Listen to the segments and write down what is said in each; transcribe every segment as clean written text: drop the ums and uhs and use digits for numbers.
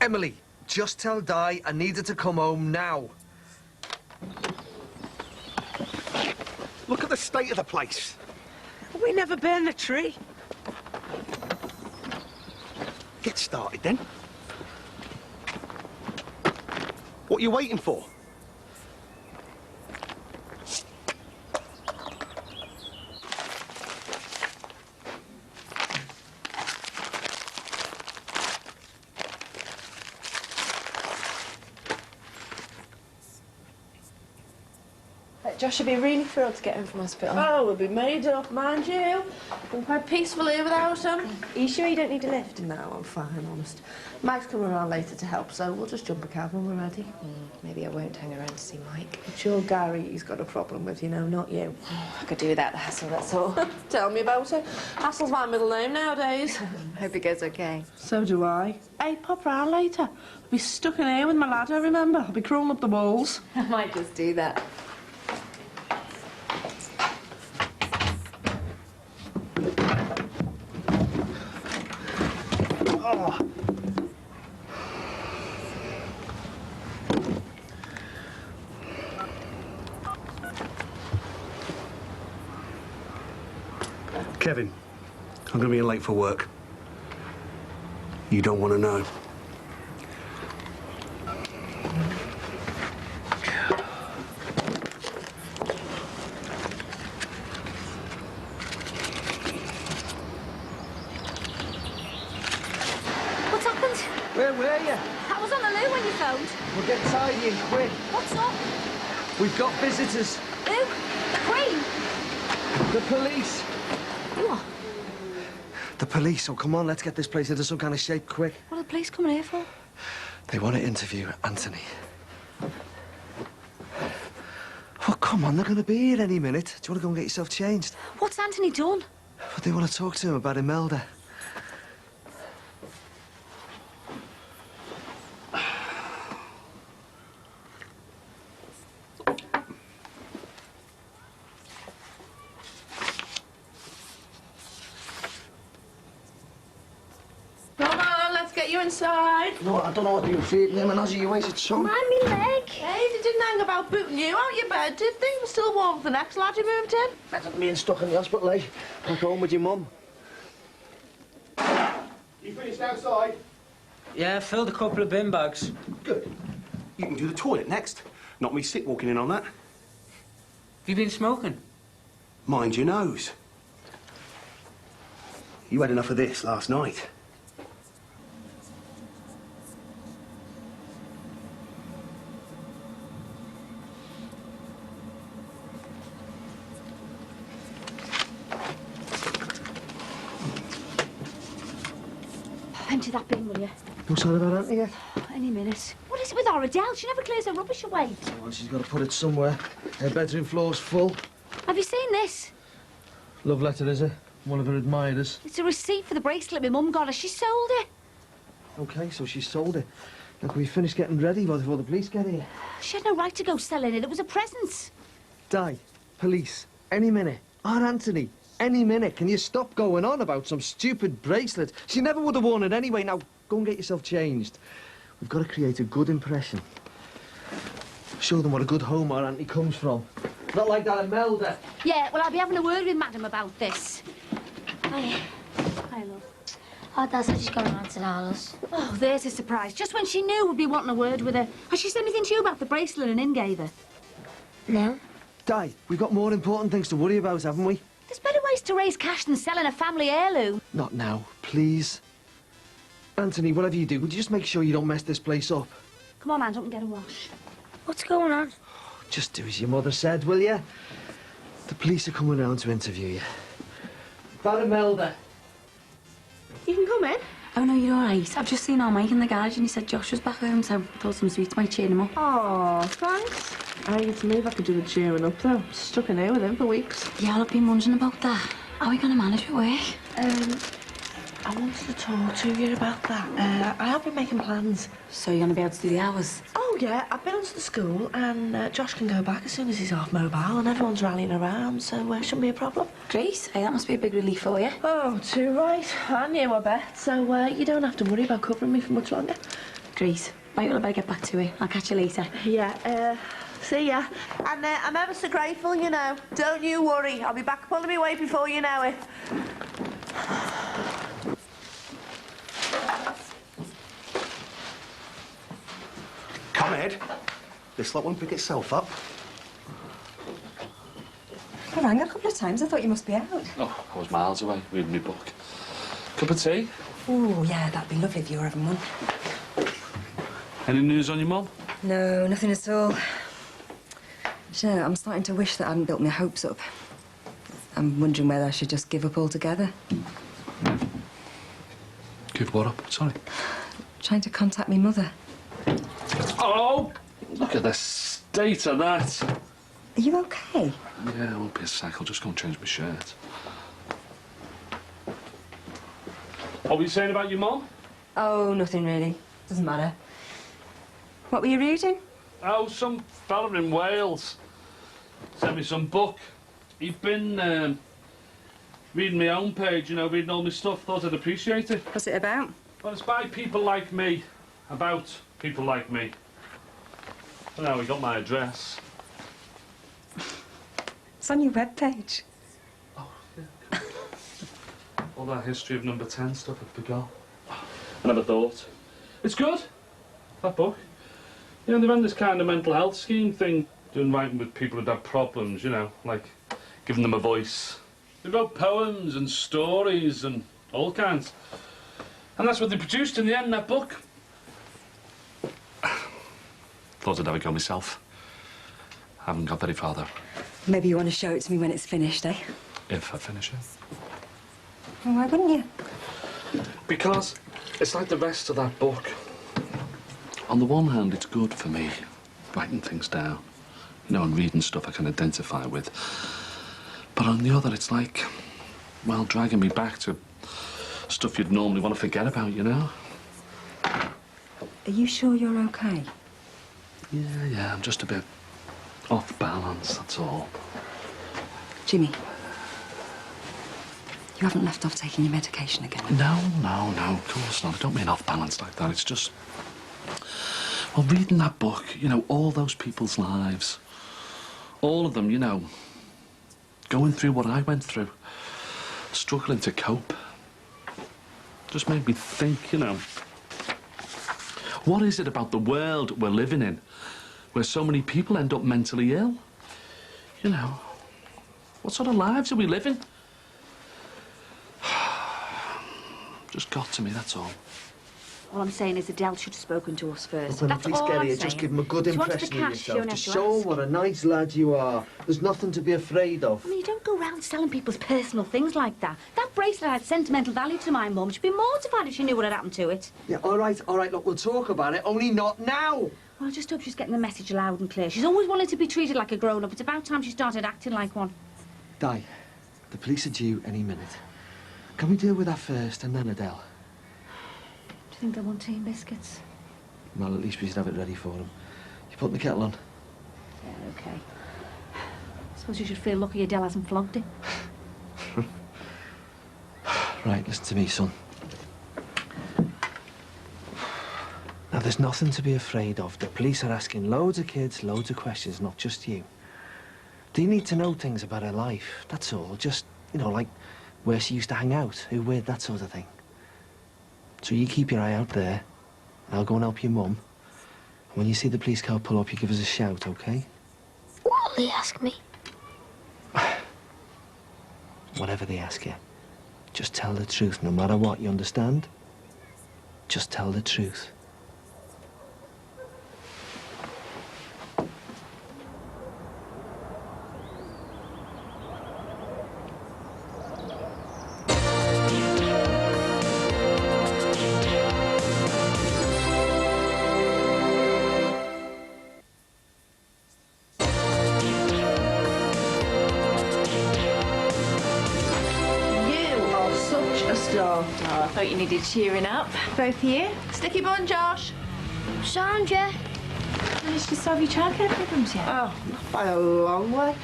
Emily, just tell Di I need her to come home now. Look at the state of the place. We never burned the tree. Get started, then. What are you waiting for? Josh would be really thrilled to get home from hospital. Oh, we'll be made up, mind you. Been quite peaceful here without him. Are you sure you don't need a lift? No, I'm fine, honest. Mike's coming around later to help, so we'll just jump a cab when we're ready. Maybe I won't hang around to see Mike. It's your Gary he's got a problem with, you know, not you. I could do without the hassle, that's all. Tell me about it. Hassle's my middle name nowadays. Hope it goes okay. So do I. Hey, pop round later. I'll be stuck in here with my ladder, remember? I'll be crawling up the walls. I might just do that. Oh. Kevin, I'm going to be in late for work. You don't want to know. Where were you? I was on the loo when you phoned. We'll get tidying quick. What's up? We've got visitors. Who? Queen? The police. What? The police. Oh, come on, let's get this place into some kind of shape quick. What are the police coming here for? They want to interview Anthony. Oh, come on, they're going to be here any minute. Do you want to go and get yourself changed? What's Anthony done? But they want to talk to him about Imelda. You inside. No, I don't know what to do with feeding him, and as you wasted some. Mind me leg. Hey, they didn't hang about booting you out your bed, did they? We're still warm for the next lad you moved in. Better than being stuck in the hospital, eh? Back home with your mum. You finished outside? Yeah, filled a couple of bin bags. Good. You can do the toilet next. Not me sick walking in on that. Have you been smoking? Mind your nose. You had enough of this last night. Empty that bin, will you? No sign about Auntie yet? Any minute. What is it with our Adele? She never clears her rubbish away. Well, she's got to put it somewhere. Her bedroom floor's full. Have you seen this? Love letter, is it? One of her admirers. It's a receipt for the bracelet my mum got her. She sold it. OK, so she sold it. Now, can we finish getting ready before the police get here? She had no right to go selling it. It was a present. Di, police, any minute. Our Anthony, any minute. Can you stop going on about some stupid bracelet? She never would have worn it anyway. Now, go and get yourself changed. We've got to create a good impression. Show them what a good home our Auntie comes from. Not like that Imelda. Yeah, well, I'll be having a word with Madam about this. Hi. Hi, love. Oh, Dad said she's going around to the house. Oh, there's a surprise. Just when she knew we'd be wanting a word with her. Has she said anything to you about the bracelet and in gave her? No. Di, we've got more important things to worry about, haven't we? There's better ways to raise cash than selling a family heirloom. Not now, please. Anthony, whatever you do, would you just make sure you don't mess this place up? Come on, man, up and get a wash. What's going on? Just do as your mother said, will you? The police are coming round to interview you. About Imelda. You can come in. Oh, no, you're all right. I've just seen our Mike in the garage and he said Josh was back home, so I thought some sweets might cheer him up. Oh, thanks. I need to leave. I could do the cheering up, though. Stuck in here with him for weeks. Yeah, I've been wondering about that. How are we going to manage with work? I wanted to talk to you about that. I have been making plans. So you're going to be able to do the hours? Oh, yeah. I've been onto the school, and Josh can go back as soon as he's off mobile, and everyone's rallying around, so shouldn't be a problem. Great. Hey, that must be a big relief for you. Oh, too right. I knew, I bet. So you don't have to worry about covering me for much longer. Great. Right, well, I better get back to it. I'll catch you later. Yeah, see ya. And I'm ever so grateful, you know. Don't you worry. I'll be back pulling me weight before you know it. Come, Ed. This lot won't pick itself up. I rang a couple of times. I thought you must be out. Oh, I was miles away reading my book. Cup of tea? Oh, yeah, that'd be lovely if you were having one. Any news on your mum? No, nothing at all. You know, I'm starting to wish that I hadn't built my hopes up. I'm wondering whether I should just give up altogether. Give what up? Sorry. Trying to contact me mother. Oh! Look at the state of that. Are you okay? Yeah, I won't be a sec. I'll just go and change my shirt. What were you saying about your mum? Oh, nothing really. Doesn't matter. What were you reading? Oh, some fella in Wales sent me some book. He'd been reading my own page, you know, reading all my stuff. Thought I'd appreciate it. What's it about? Well, it's by people like me. About people like me. Well, now, he got my address. It's on your webpage. Oh, yeah. All that history of number 10 stuff I forgot. I never thought. It's good, that book. You know, they ran this kind of mental health scheme thing, doing writing with people who'd had problems, you know, like giving them a voice. They wrote poems and stories and all kinds. And that's what they produced in the end, that book. Thought I'd have a go myself. Haven't got very far, though. Maybe you want to show it to me when it's finished, eh? If I finish it. Well, why wouldn't you? Because it's like the rest of that book. On the one hand, it's good for me, writing things down, you know, and reading stuff I can identify with. But on the other, it's like, well, dragging me back to stuff you'd normally want to forget about, you know? Are you sure you're okay? Yeah, I'm just a bit off balance, that's all. Jimmy, you haven't left off taking your medication again? No, of course not. I don't mean off balance like that. It's just, well, reading that book, you know, all those people's lives, all of them, you know, going through what I went through, struggling to cope, just made me think, you know, what is it about the world we're living in where so many people end up mentally ill? You know, what sort of lives are we living? Just got to me, that's all. All I'm saying is Adele should have spoken to us first. When the That's police all get I'm here, saying. just give them a good If you wanted the impression of cash, you don't yourself. have Just to show ask. them what a nice lad you are. There's nothing to be afraid of. I mean, you don't go around selling people's personal things like that. That bracelet had sentimental value to my mum. She'd be mortified if she knew what had happened to it. Yeah, all right, look, we'll talk about it, only not now. Well, I just hope she's getting the message loud and clear. She's always wanted to be treated like a grown-up. It's about time she started acting like one. Di, the police are due any minute. Can we deal with that first and then Adele? Do you think they want tea and biscuits? Well, at least we should have it ready for them. You putting the kettle on? Yeah, OK. Suppose you should feel lucky Adele hasn't flogged it. Right, listen to me, son. Now, there's nothing to be afraid of. The police are asking loads of kids, loads of questions, not just you. They need to know things about her life, that's all. Just, you know, like where she used to hang out, who with, that sort of thing. So you keep your eye out there. I'll go and help your mum. And when you see the police car pull up, you give us a shout, OK? What will they ask me? Whatever they ask you, just tell the truth, no matter what, you understand? Just tell the truth. Oh, I thought you needed cheering up. Both of you. Sticky bun, Josh. Sandra. Managed to solve your childcare problems yet? Oh, not by a long way.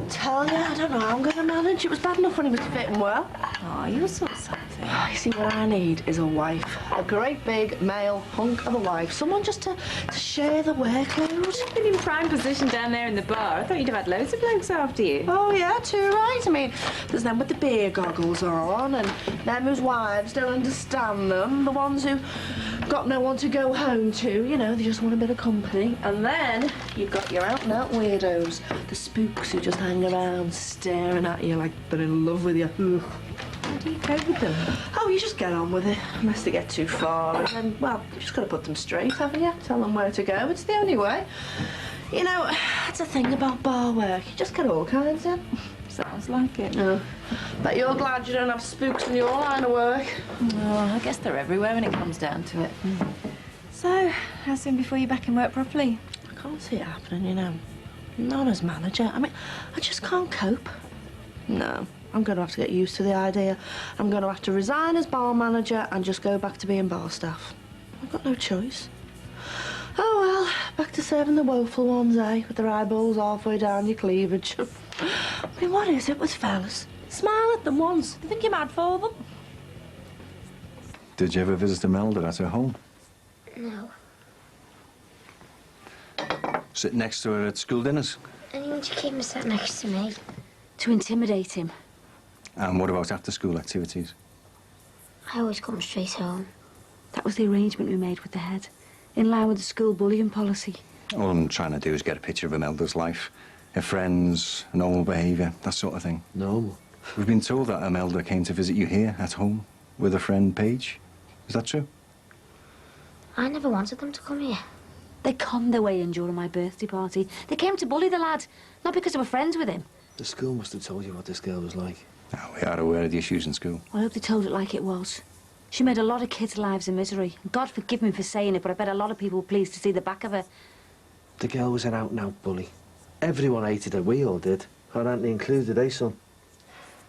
Tell you, I don't know how I'm going to manage. It was bad enough when he was fit and well. Oh, you're so excited. anything. You see, what I need is a wife. A great big male hunk of a wife. Someone just to share the workload. You've been in prime position down there in the bar. I thought you'd have had loads of blokes after you. Oh, yeah, too right. I mean, there's them with the beer goggles on, and them whose wives don't understand them, the ones who got no one to go home to, you know, they just want a bit of company. And then you've got your out-and-out weirdos, the spooks who just hang around staring at you like they're in love with you. Ugh. How do you cope with them? Oh, you just get on with it, unless they get too far. And then, well, you just got to put them straight, haven't you? Tell them where to go. It's the only way. You know, that's the thing about bar work. You just get all kinds in. Sounds like it. Oh, bet you're glad you don't have spooks in your line of work. Oh, I guess they're everywhere when it comes down to it. So, how soon before you're back in work properly? I can't see it happening, you know. Not as manager. I mean, I just can't cope. No, I'm going to have to get used to the idea. I'm going to have to resign as bar manager and just go back to being bar staff. I've got no choice. Oh, well, back to serving the woeful ones, eh? With their eyeballs halfway down your cleavage. I mean, what is it with fellas? Smile at them once. They think you're mad for them. Did you ever visit Imelda at her home? No. Sit next to her at school dinners? Only when she came and sat next to me. To intimidate him. And what about after-school activities? I always come straight home. That was the arrangement we made with the head, in line with the school bullying policy. All I'm trying to do is get a picture of Imelda's life, her friends, normal behaviour, that sort of thing. Normal? We've been told that Imelda came to visit you here at home with her friend Paige. Is that true? I never wanted them to come here. They conned their way in during my birthday party. They came to bully the lad, not because they were friends with him. The school must have told you what this girl was like. Oh, we are aware of the issues in school. I hope they told it like it was. She made a lot of kids' lives a misery. God forgive me for saying it, but I bet a lot of people were pleased to see the back of her. The girl was an out-and-out bully. Everyone hated her, we all did. Her auntie included, eh, son?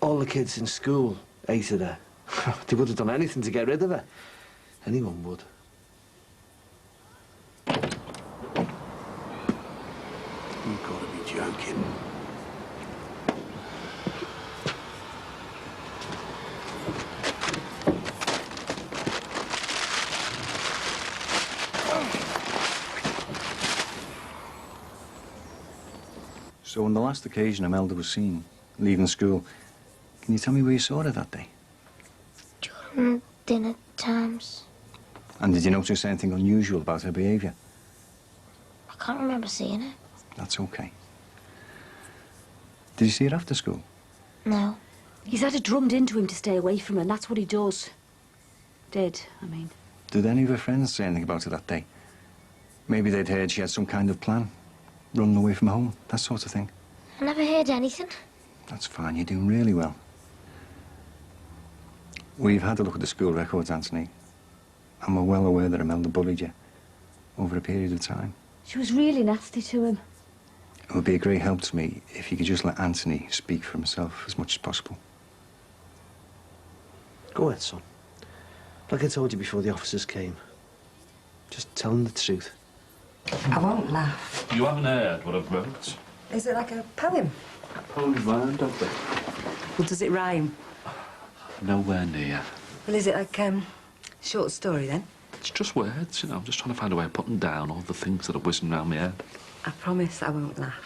All the kids in school hated her. They would have done anything to get rid of her. Anyone would. You've got to be joking. So on the last occasion Imelda was seen leaving school, can you tell me where you saw her that day? During dinner times. And did you notice anything unusual about her behaviour? I can't remember seeing her. That's okay. Did you see her after school? No. He's had it drummed into him to stay away from her, and that's what he does. Did, I mean. Did any of her friends say anything about her that day? Maybe they'd heard she had some kind of plan, running away from home, that sort of thing. I never heard anything. That's fine, you're doing really well. We've had a look at the school records, Anthony, and we're well aware that Imelda bullied you over a period of time. She was really nasty to him. It would be a great help to me if you could just let Anthony speak for himself as much as possible. Go ahead, son. Like I told you before the officers came. Just tell them the truth. I won't laugh. You haven't heard what I've wrote? Is it like a poem? Poems rhyme, don't they? Well, does it rhyme? Nowhere near. Well, is it like, short story, then? It's just words, you know. I'm just trying to find a way of putting down all the things that are whizzing around my head. I promise I won't laugh.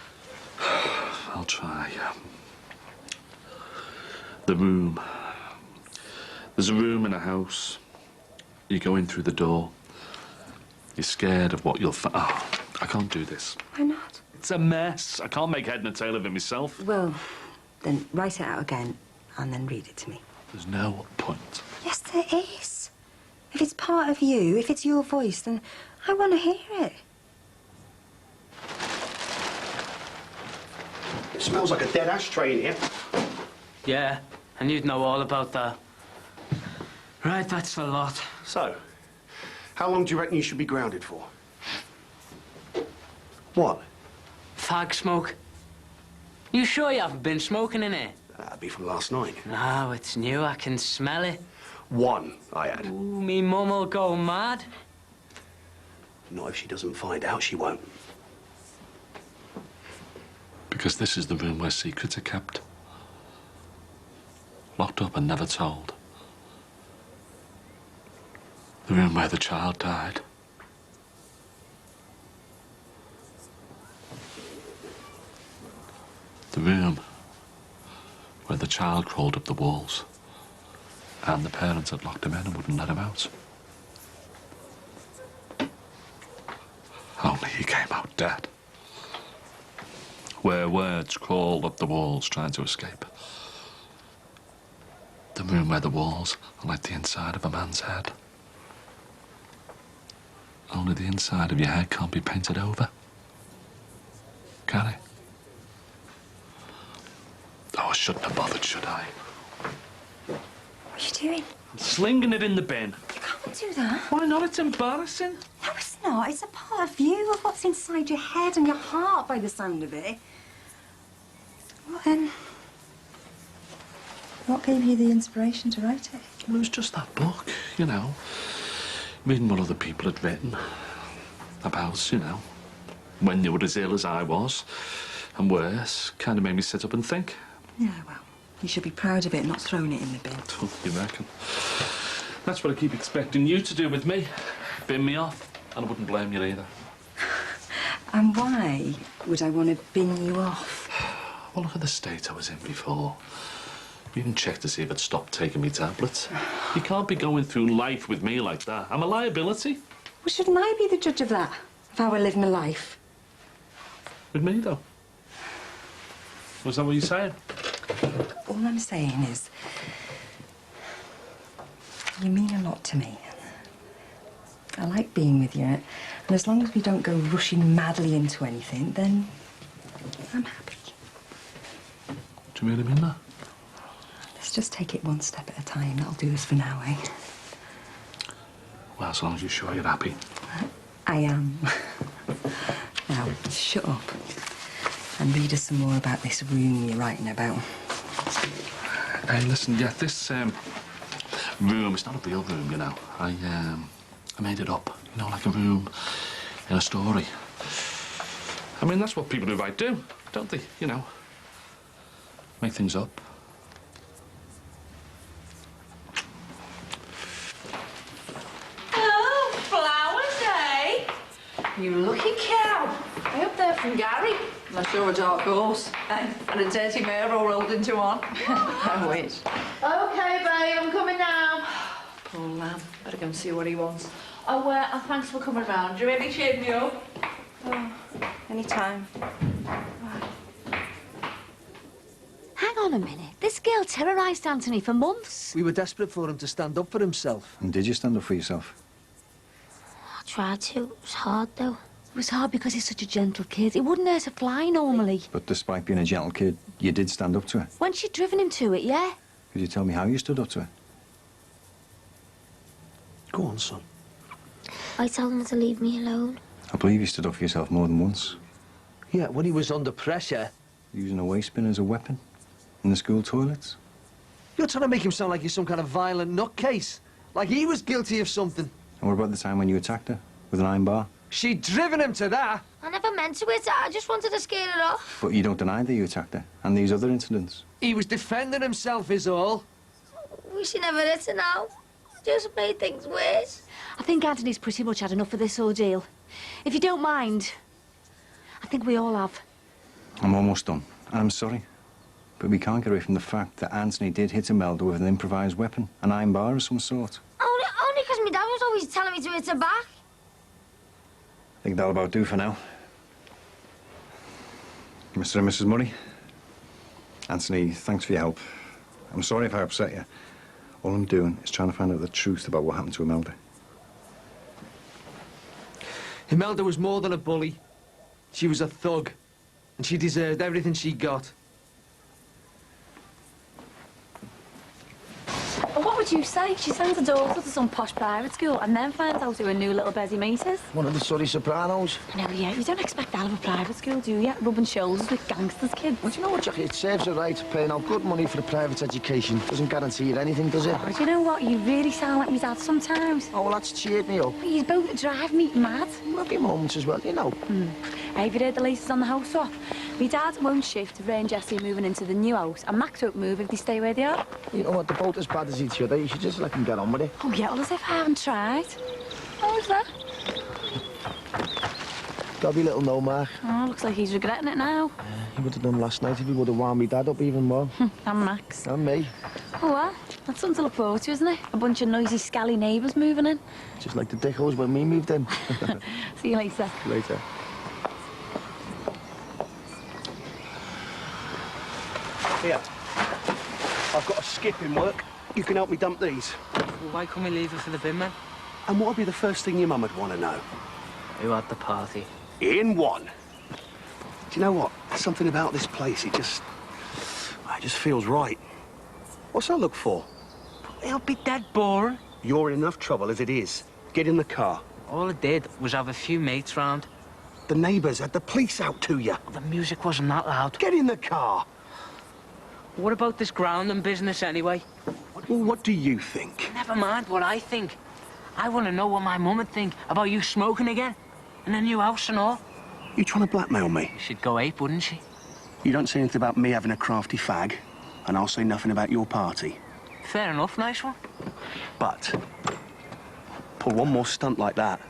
I'll try. The room. There's a room in a house. You go in through the door. You're scared of what you'll find. Oh, I can't do this. Why not? It's a mess. I can't make head and tail of it myself. Well, then write it out again and then read it to me. There's no point. Yes, there is. If it's part of you, if it's your voice, then I want to hear it. It smells like a dead ashtray in here. Yeah, and you'd know all about that. Right, that's a lot. So, how long do you reckon you should be grounded for? What? Fag smoke. You sure you haven't been smoking in here? That'd be from last night. No, it's new. I can smell it. One I had. Ooh, me mum'll go mad. Not if she doesn't find out, she won't. Because this is the room where secrets are kept. Locked up and never told. The room where the child died. The room where the child crawled up the walls and the parents had locked him in and wouldn't let him out. Only he came out dead. Where words crawled up the walls trying to escape. The room where the walls are like the inside of a man's head. Only the inside of your head can't be painted over. Can it? Oh, I shouldn't have bothered, should I? What are you doing? Slinging it in the bin. You can't do that. Why not? It's embarrassing. No, it's not. It's a part of you, of what's inside your head and your heart by the sound of it. What gave you the inspiration to write it? It was just that book, you know. Reading what other people had written about, you know, when they were as ill as I was, and worse, kind of made me sit up and think. Yeah, well, you should be proud of it, not throwing it in the bin. Oh, you reckon? That's what I keep expecting you to do with me. Bin me off, and I wouldn't blame you either. And why would I want to bin you off? Well, look at the state I was in before. You didn't check to see if I'd stopped taking me tablets. You can't be going through life with me like that. I'm a liability. Well, shouldn't I be the judge of that? Of how I live my life? With me, though? Was that what you're saying? All I'm saying is, you mean a lot to me. I like being with you, and as long as we don't go rushing madly into anything, then I'm happy. Do you really mean that? Let's just take it one step at a time. That'll do us for now, eh? Well, as long as you're sure you're happy. I am. Now, shut up and read us some more about this room you're writing about. Hey, listen, yeah, this room, it's not a real room, you know. I made it up, you know, like a room in a story. I mean, that's what people who write do, don't they? You know, make things up. Oh, flowers, eh? You lucky cow. I hope they're from Gary. Unless you're a dark horse. And a dirty mare all rolled into one. I wish. OK, babe, I'm coming now. Poor lamb. Better go and see what he wants. Oh, thanks for coming round. Do you really cheer me up? Oh, anytime. Hang on a minute. This girl terrorised Anthony for months. We were desperate for him to stand up for himself. And did you stand up for yourself? I tried to. It was hard, though. It was hard because he's such a gentle kid. It wouldn't hurt a fly normally. But despite being a gentle kid, you did stand up to her. When she'd driven him to it, yeah? Could you tell me how you stood up to her? Go on, son. I told him to leave me alone. I believe you stood up for yourself more than once. Yeah, when he was under pressure. Using a waste bin as a weapon in the school toilets. You're trying to make him sound like he's some kind of violent nutcase. Like he was guilty of something. And what about the time when you attacked her with an iron bar? She'd driven him to that. I never meant to it. I just wanted to scare it off. But you don't deny that you attacked her and these other incidents. He was defending himself is all. Wish he never hit her now. Just made things worse. I think Anthony's pretty much had enough of this ordeal. If you don't mind, I think we all have. I'm almost done. And I'm sorry. But we can't get away from the fact that Anthony did hit Imelda with an improvised weapon, an iron bar of some sort. Only because my dad was always telling me to hit her back. I think that'll about do for now. Mr. and Mrs. Murray. Anthony, thanks for your help. I'm sorry if I upset you. All I'm doing is trying to find out the truth about what happened to Imelda. Imelda was more than a bully. She was a thug. And she deserved everything she got. What would you say? She sends her daughter to some posh private school and then finds out who her new little Bessie mate is. One of the Surrey Sopranos. I know, yeah. You don't expect that of a private school, do you? Rubbing shoulders with gangsters' kids. Well, do you know what, Jackie? It serves her right. Paying out good money for a private education doesn't guarantee you anything, does it? Oh, do you know what? You really sound like my dad sometimes. Oh, well, that's cheered me up. You both drive me mad. There'll be moments as well, you know. Have you heard the latest on the house swap? My dad won't shift if Ray and Jessie are moving into the new house, and Max won't move if they stay where they are. You know what, they're both as bad as each other. You should just let them get on with it. Oh, yeah, well, as if I haven't tried. How was that? Dobby little no, Mark. Oh, looks like he's regretting it now. He would have done last night if he would have wound me dad up even more. And Max. And me. Oh, well, that's something to look forward to, isn't it? A bunch of noisy, scally neighbours moving in. Just like the dickholes when we moved in. See you later. Later. Here. I've got a skip in work. You can help me dump these. Well, why can't we leave it for the bin man? And what would be the first thing your mum would want to know? Who had the party? In one. Do you know what? Something about this place, it just feels right. What's that look for? It'll be dead boring. You're in enough trouble as it is. Get in the car. All I did was have a few mates round. The neighbours had the police out to you. The music wasn't that loud. Get in the car. What about this grounding business anyway? Well, what do you think? Never mind what I think. I want to know what my mum would think about you smoking again. In a new house and all. You trying to blackmail me? She'd go ape, wouldn't she? You don't say anything about me having a crafty fag, and I'll say nothing about your party. Fair enough, nice one. But pull one more stunt like that,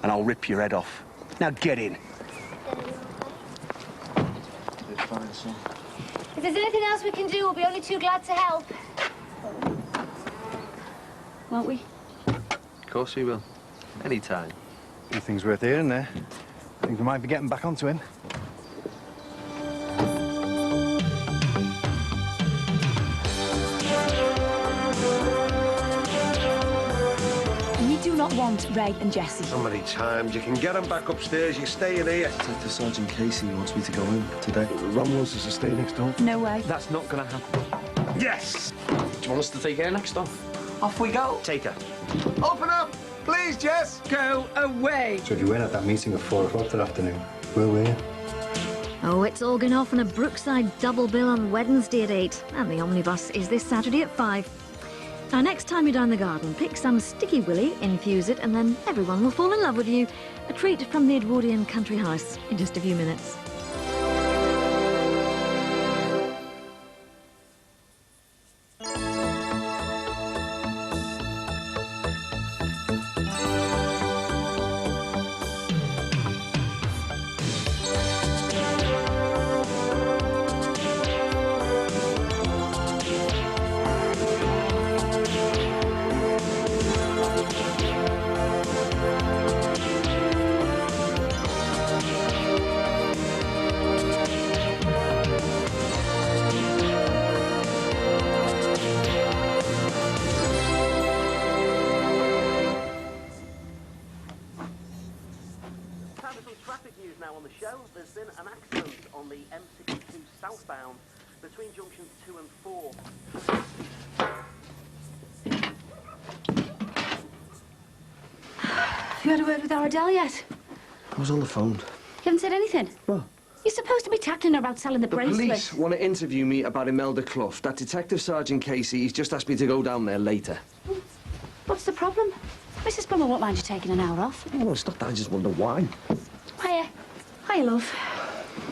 and I'll rip your head off. Now get in. If there's anything else we can do, we'll be only too glad to help. Won't we? Of course we will. Anytime. Anything's worth hearing there. I think we might be getting back onto him. We do not want Ray and Jessie. So many times. You can get them back upstairs. You're staying here. Detective Sergeant Casey wants me to go in today. Ron wants us to stay next door. No way. That's not gonna happen. Yes! Do you want us to take her next door? Off we go. Take her. Open up! Please, Jess! Go away. So you were at that meeting at 4 o'clock that afternoon. Where were you? Oh, it's all going off on a Brookside double bill on Wednesday at 8. And the omnibus is this Saturday at 5. Now, next time you're down the garden, pick some sticky willy, infuse it, and then everyone will fall in love with you. A treat from the Edwardian country house in just a few minutes. Now on the show, there's been an accident on the M62 southbound between junctions 2 and 4. Have you had a word with Ardell yet? I was on the phone. You haven't said anything? What? You're supposed to be tackling her about selling the bracelet. Police want to interview me about Imelda Clough. That Detective Sergeant Casey, he's just asked me to go down there later. What's the problem? Mrs. Plummer won't mind you taking an hour off. Oh, it's not that, I just wonder why. Hiya. Hiya, love.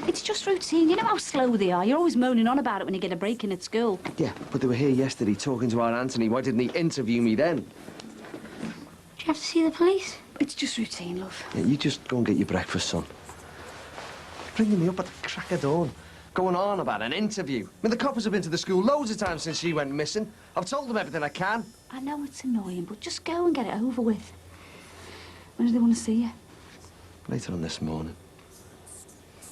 It's just routine. You know how slow they are. You're always moaning on about it when you get a break in at school. Yeah, but they were here yesterday talking to our Anthony. Why didn't he interview me then? Do you have to see the police? It's just routine, love. Yeah, you just go and get your breakfast, son. Bringing me up at the crack of dawn. Going on about an interview. I mean, the coppers have been to the school loads of times since she went missing. I've told them everything I can. I know it's annoying, but just go and get it over with. When do they want to see you? Later on this morning.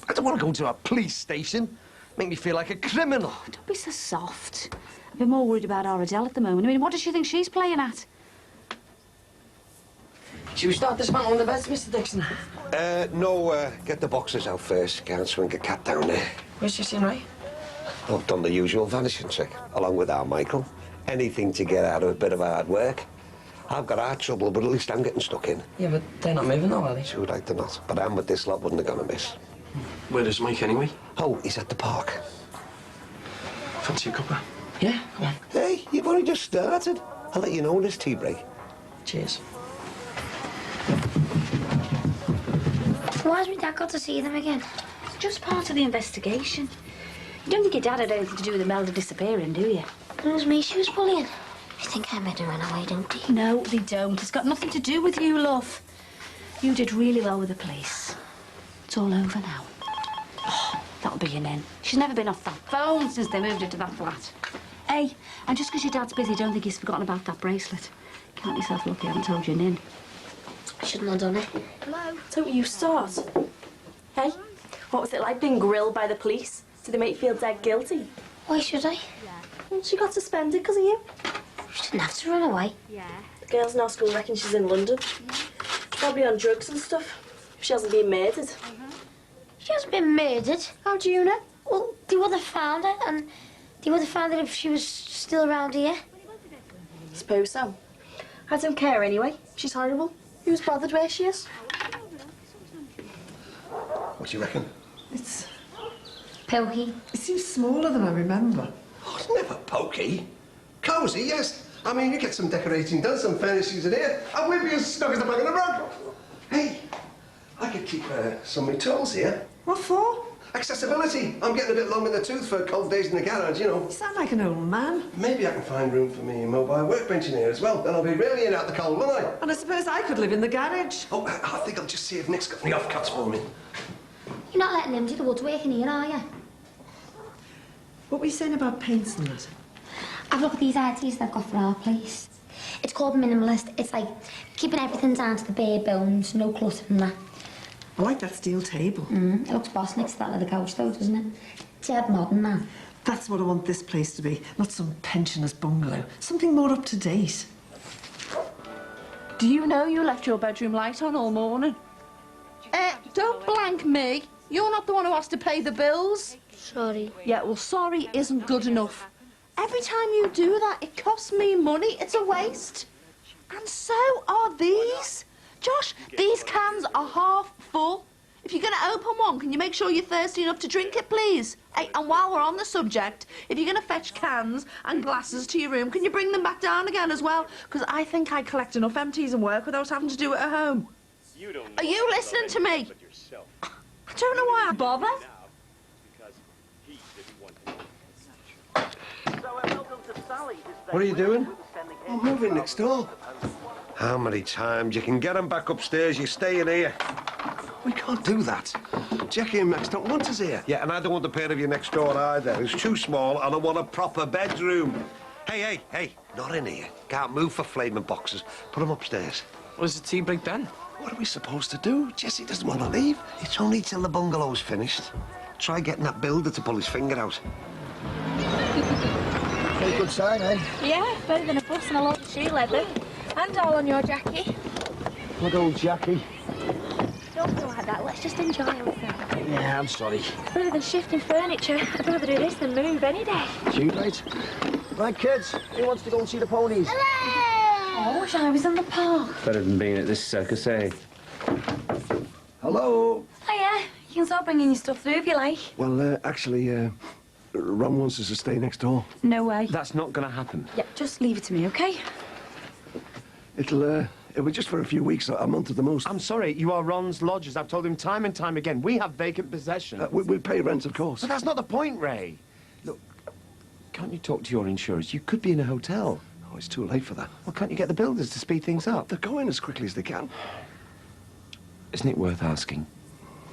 I don't want to go to a police station. Make me feel like a criminal. Don't be so soft. I've been more worried about Ardell at the moment. I mean, what does she think she's playing at? Should we start dismantling the beds, Mr. Dixon? No, get the boxes out first. Can't swing a cat down there. Where's Jessie and Ray? I've done the usual vanishing trick, along with our Michael. Anything to get out of a bit of hard work. I've got heart trouble, but at least I'm getting stuck in. Yeah, but they're not moving though, are they? Too like they're not. But I'm with this lot, wouldn't have gone amiss. Where is Mike anyway? Oh, he's at the park. Fancy a cuppa? Yeah, come on. Hey, you've only just started. I'll let you know when it's tea break. Cheers. Why's my dad got to see them again? just part of the investigation. You don't think your dad had anything to do with Imelda disappearing, do you? It was me she was bullying. You think I made her run away, don't you? No, they don't. It's got nothing to do with you, love. You did really well with the police. It's all over now. Oh, that'll be an end. She's never been off that phone since they moved into that flat. Hey, and just because your dad's busy, don't think he's forgotten about that bracelet. Count yourself lucky I haven't told you Nin. I shouldn't have done it. Hello. Don't you start. Hey, what was it like being grilled by the police? Did they make you feel dead guilty? Why should I? Well, she got suspended because of you. She didn't have to run away. Yeah. The girls in our school reckon she's in London. Probably on drugs and stuff. If she hasn't been murdered. She hasn't been murdered. How do you know? Well, they would have found her, and they would have found her if she was still around here. Suppose so. I don't care anyway. She's horrible. Who's bothered where she is? What do you reckon? It's... Pokey. It seems smaller than I remember. Oh, it's never pokey. Cosy, yes. I mean, you get some decorating done, some furnishings in here, and we'll be as snug as the back of the rug. Hey, I could keep some of my tools here. What for? Accessibility. I'm getting a bit long in the tooth for cold days in the garage, you know. You sound like an old man. Maybe I can find room for me mobile workbench in here as well. Then I'll be really in out the cold, won't I? And I suppose I could live in the garage. Oh, I think I'll just see if Nick's got any offcuts for me. You're not letting him do the woodwork in here, are you? What were you saying about paints and that? Have a look at these ideas they've got for our place. It's called minimalist. It's like keeping everything down to the bare bones, no clutter and that. I like that steel table. It looks boss next to that leather couch though, doesn't it? It's dead modern now. That's what I want this place to be, not some pensioner's bungalow. Something more up to date. Do you know you left your bedroom light on all morning? Don't blank me. You're not the one who has to pay the bills. Sorry. Yeah, well, sorry isn't good enough. Every time you do that, it costs me money. It's a waste. And so are these. Josh, these cans are half full. If you're going to open one, can you make sure you're thirsty enough to drink it, please? Hey, and while we're on the subject, if you're going to fetch cans and glasses to your room, can you bring them back down again as well? Because I think I collect enough empties and work without having to do it at home. Are you listening to me? I don't know why I bother. What are you doing? I'm moving next door. How many times you can get them back upstairs? You stay in here. We can't do that. Jackie and Max don't want us here. Yeah, and I don't want the pair of you next door either. It's too small, and I want a proper bedroom. Hey, not in here. Can't move for flaming boxes. Put them upstairs. What's the tea break then? What are we supposed to do? Jesse doesn't want to leave. It's only till the bungalow's finished. Try getting that builder to pull his finger out. Very good sign, eh? Yeah, better than a bus and a lot of shoe leather. And all on your Jackie. Good old Jackie. Don't feel like that. Let's just enjoy ourselves. Yeah, I'm sorry. It's better than shifting furniture. I'd rather do this than move any day. Too right. Right, kids. Who wants to go and see the ponies? Oh, I wish I was in the park. Better than being at this circus, eh? Hello. Hiya. You can start bringing your stuff through if you like. Well, actually, Ron wants us to stay next door. No way. That's not going to happen. Yeah, just leave it to me, OK? It'll be just for a few weeks, a month at the most. I'm sorry, you are Ron's lodgers. I've told him time and time again. We have vacant possession. We pay rent, of course. But that's not the point, Ray. Look, can't you talk to your insurers? You could be in a hotel. Oh, it's too late for that. Well, can't you get the builders to speed things up? They're going as quickly as they can. Isn't it worth asking?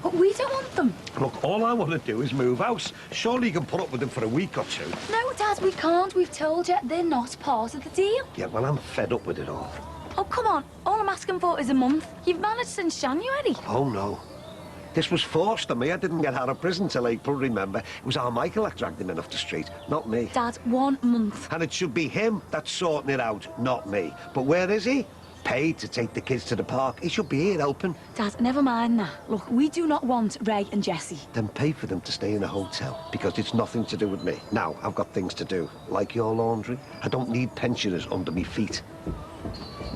But we don't want them. Look, all I want to do is move house. Surely you can put up with them for a week or two. No, Dad, we can't. We've told you they're not part of the deal. Yeah, well, I'm fed up with it all. Oh, come on. All I'm asking for is a month. You've managed since January. Oh, no. This was forced on me. I didn't get out of prison till April, remember? It was our Michael that dragged him in off the street, not me. Dad, 1 month. And it should be him that's sorting it out, not me. But where is he? Paid to take the kids to the park. He should be here helping. Dad, never mind that. Look, we do not want Ray and Jessie. Then pay for them to stay in a hotel, because it's nothing to do with me. Now, I've got things to do, like your laundry. I don't need pensioners under me feet.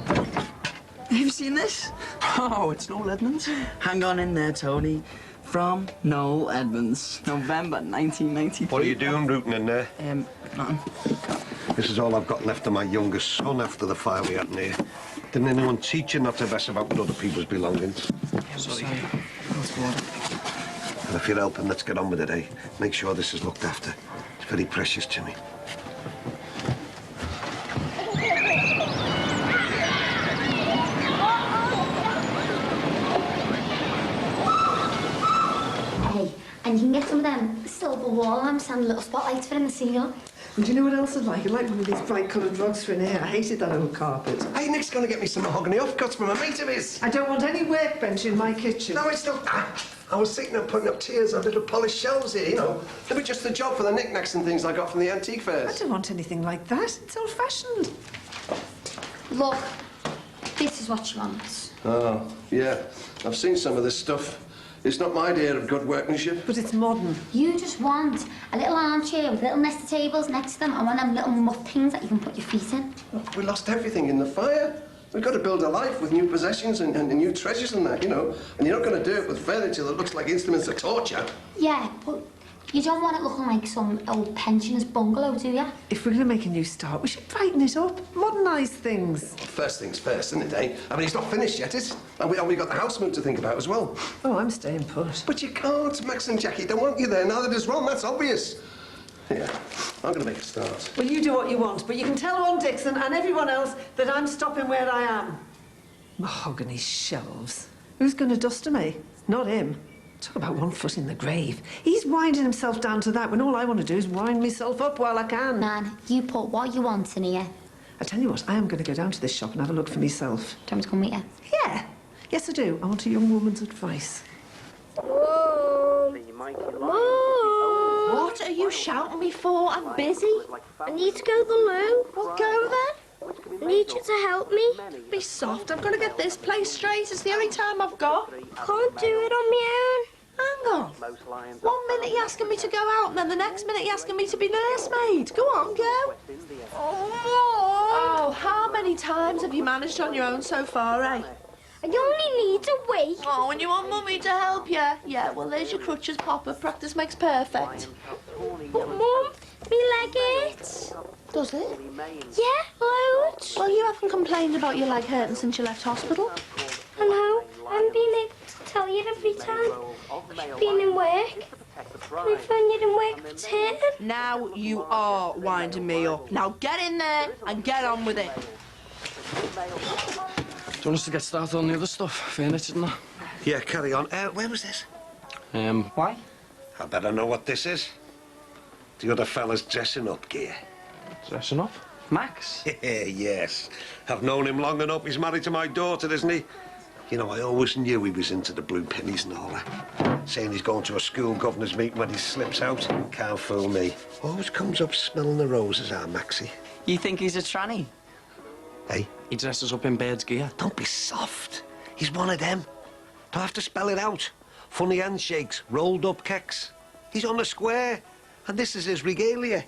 Have you seen this? Oh, it's Noel Edmonds. Hang on in there, Tony. From Noel Edmonds, November 1993. What are you doing rooting in there? Nothing. This is all I've got left of my youngest son after the fire we had in here. Didn't anyone teach you not to mess about with other people's belongings? Sorry. And if you're helping, let's get on with it, eh? Make sure this is looked after. It's very precious to me. Hey, and you can get some of them silver wall lamps and little spotlights for in the ceiling. And do you know what else I'd like? I'd like one of these bright-coloured rugs for in here. I hated that old carpet. Hey, Nick's going to get me some mahogany offcuts from a mate of his. I don't want any workbench in my kitchen. No, it's not that. I was sitting there putting up tiers on little polished shelves here, you know. They were just the job for the knickknacks and things I got from the antique fairs. I don't want anything like that. It's old-fashioned. Look, this is what she wants. Oh, yeah. I've seen some of this stuff. It's not my idea of good workmanship. But it's modern. You just want a little armchair with little nested tables next to them and one of them little muff things that you can put your feet in. Look, we lost everything in the fire. We've got to build a life with new possessions and new treasures and that, you know. And you're not going to do it with furniture that looks like instruments of torture. Yeah, but you don't want it looking like some old pensioner's bungalow, do you? If we're going to make a new start, we should brighten it up, modernise things. First things first, isn't it, eh? I mean, it's not finished yet, is it? And we got the house move to think about as well. Oh, I'm staying put. But you can't. Max and Jackie don't want you there. Neither does Ron, that's obvious. Yeah, I'm going to make a start. Well, you do what you want, but you can tell Ron Dixon and everyone else that I'm stopping where I am. Mahogany shelves. Who's going to dust them, eh? Not him. Talk about 1 foot in the grave. He's winding himself down to that when all I want to do is wind myself up while I can. Man, you put what you want in here. I tell you what, I am going to go down to this shop and have a look for myself. Do you want me to come meet you? Yeah. Yes, I do. I want a young woman's advice. Mom! What are you shouting me for? I'm busy. I need to go to the loo. Well, go then. I need you to help me. Be soft. I've got to get this place straight. It's the only time I've got. Can't do it on my own. Hang on. 1 minute you're asking me to go out, and then the next minute you're asking me to be nursemaid. Go on, go. Oh, how many times have you managed on your own so far, eh? I only need a week. Oh, and you want Mummy to help you? Yeah, well, there's your crutches, Papa. Practice makes perfect. But, Mum, me leg hurts. Does it? Yeah, loads. Well, you haven't complained about your leg hurting since you left hospital. I know. I'm being able to tell you every time. I've been in work. My phone didn't work for term. Now you are winding me up. Now get in there and get on with it. Do you want us to get started on the other stuff? Furniture and that? Yeah, carry on. Where was this? Why? I better know what this is. The other fella's dressing up gear. Dressing up? Max? Yes. I've known him long enough. He's married to my daughter, isn't he? You know, I always knew he was into the blue pennies and all that. Saying he's going to a school governor's meeting when he slips out. Can't fool me. Always comes up smelling the roses, our Maxie. You think he's a tranny? Hey? He dresses up in bird's gear. Don't be soft. He's one of them. Don't have to spell it out. Funny handshakes, rolled up kecks. He's on the square. And this is his regalia.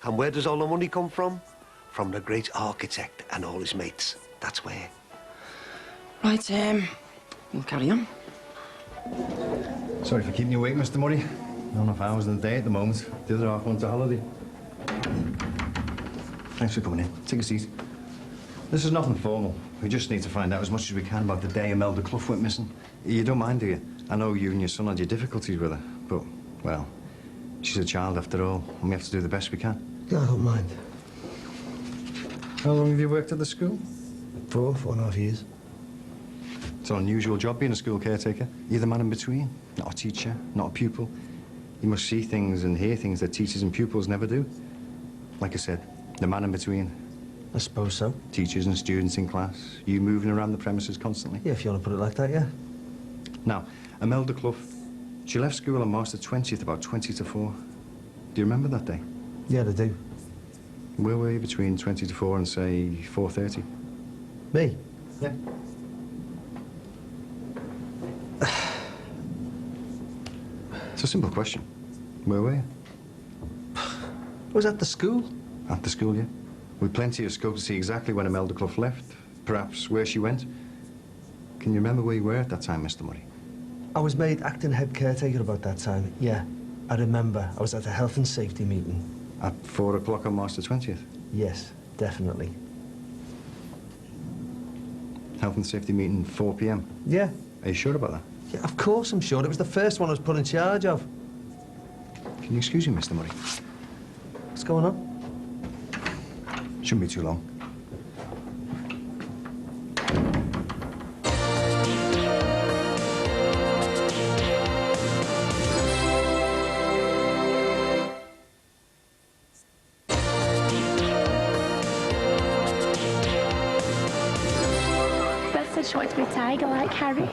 And where does all the money come from? From the great architect and all his mates. That's where. Right, we'll carry on. Sorry for keeping you awake, Mr. Murray. Not enough hours in the day at the moment. The other half wants a holiday. Thanks for coming in. Take a seat. This is nothing formal. We just need to find out as much as we can about the day Imelda Clough went missing. You don't mind, do you? I know you and your son had your difficulties with her, but, well, she's a child after all, and we have to do the best we can. Yeah, I don't mind. How long have you worked at the school? 4.5 years. It's an unusual job being a school caretaker. You're the man in between, not a teacher, not a pupil. You must see things and hear things that teachers and pupils never do. Like I said, the man in between. I suppose so. Teachers and students in class, you moving around the premises constantly. Yeah, if you want to put it like that, yeah. Now, Imelda Clough, she left school on March the 20th, about 20 to 4. Do you remember that day? Yeah, I do. Where were you between 20 to 4 and, say, 4:30? Me? Yeah. It's a simple question. Where were you? I was at the school. At the school, yeah. With plenty of scope to see exactly when Imelda Clough left, perhaps where she went. Can you remember where you were at that time, Mr. Murray? I was made acting head caretaker about that time, yeah. I remember. I was at a health and safety meeting. At 4 o'clock on March the 20th? Yes, definitely. Health and safety meeting, 4 p.m.? Yeah. Are you sure about that? Yeah, of course I'm sure. It was the first one I was put in charge of. Can you excuse me, Mr. Murray? What's going on? Shouldn't be too long. Beth said she wanted to be a tiger like Harry.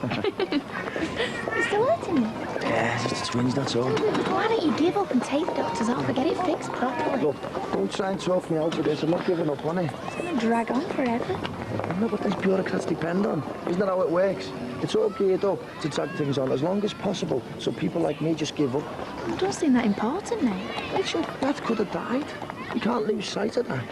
It's still hurting you? Yeah, just a twinge, that's all. Why don't you give up and take the doctors off and get it fixed properly? Look, don't try and talk me out of this. I'm not giving up on it. It's going to drag on forever. No, but these bureaucrats depend on. Isn't that how it works? It's all geared up to drag things on as long as possible, so people like me just give up. It don't seem that important now. Listen, Beth could have died. You can't lose sight of that.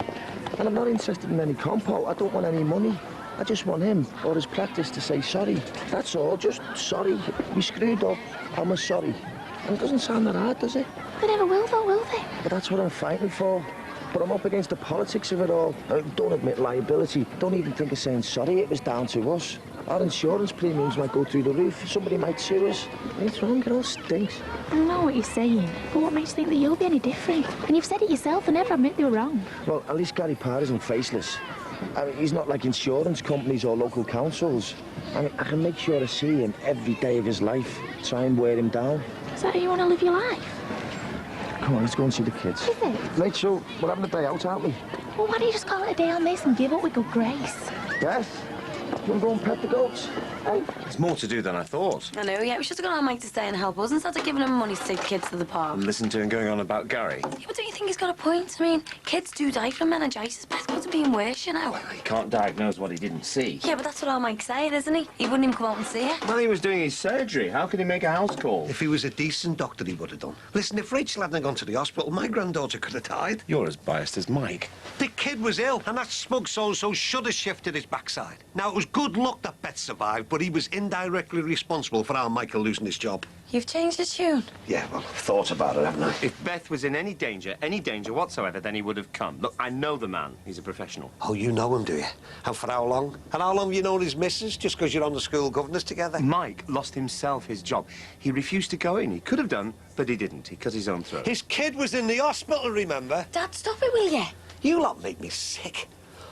And I'm not interested in any compo. I don't want any money. I just want him or his practice to say sorry. That's all, just sorry. We screwed up. I'm sorry. And it doesn't sound that hard, does it? They never will, though, will they? But that's what I'm fighting for. But I'm up against the politics of it all. I don't admit liability. Don't even think of saying sorry. It was down to us. Our insurance premiums might go through the roof. Somebody might sue us. What's wrong? It all stinks. I know what you're saying, but what makes you think that you'll be any different? And you've said it yourself and never admit they were wrong. Well, at least Gary Parr isn't faceless. I mean, he's not like insurance companies or local councils. I mean, I can make sure I see him every day of his life, try and wear him down. Is that how you want to live your life? Come on, let's go and see the kids. Is it? Right, so we're having a day out, aren't we? Well, why don't you just call it a day on this and give up with good grace? Beth, you want to go and pet the goats? Hey? It's more to do than I thought. I know, yeah, we should have gone on Mike to stay and help us instead of giving him money to take the kids to the park. And listen to him going on about Gary. Yeah, but don't you think he's got a point? I mean, kids do die from meningitis. Beth couldn't be worse, you know. He can't diagnose what he didn't see. Yeah, but that's what our Mike's saying, isn't he? He wouldn't even come out and see it. Well, he was doing his surgery. How could he make a house call? If he was a decent doctor, he would have done. Listen, if Rachel hadn't gone to the hospital, my granddaughter could have died. You're as biased as Mike. The kid was ill, and that smug so-and-so should have shifted his backside. Now, it was good luck that Beth survived, but he was indirectly responsible for our Michael losing his job. You've changed the tune. Yeah, well, I've thought about it, haven't I? If Beth was in any danger whatsoever, then he would have come. Look, I know the man. He's a professional. Oh, you know him, do you? And for how long? And how long have you known his missus, just because you're on the school governors together? Mike lost himself his job. He refused to go in. He could have done, but he didn't. He cut his own throat. His kid was in the hospital, remember? Dad, stop it, will you? You lot make me sick.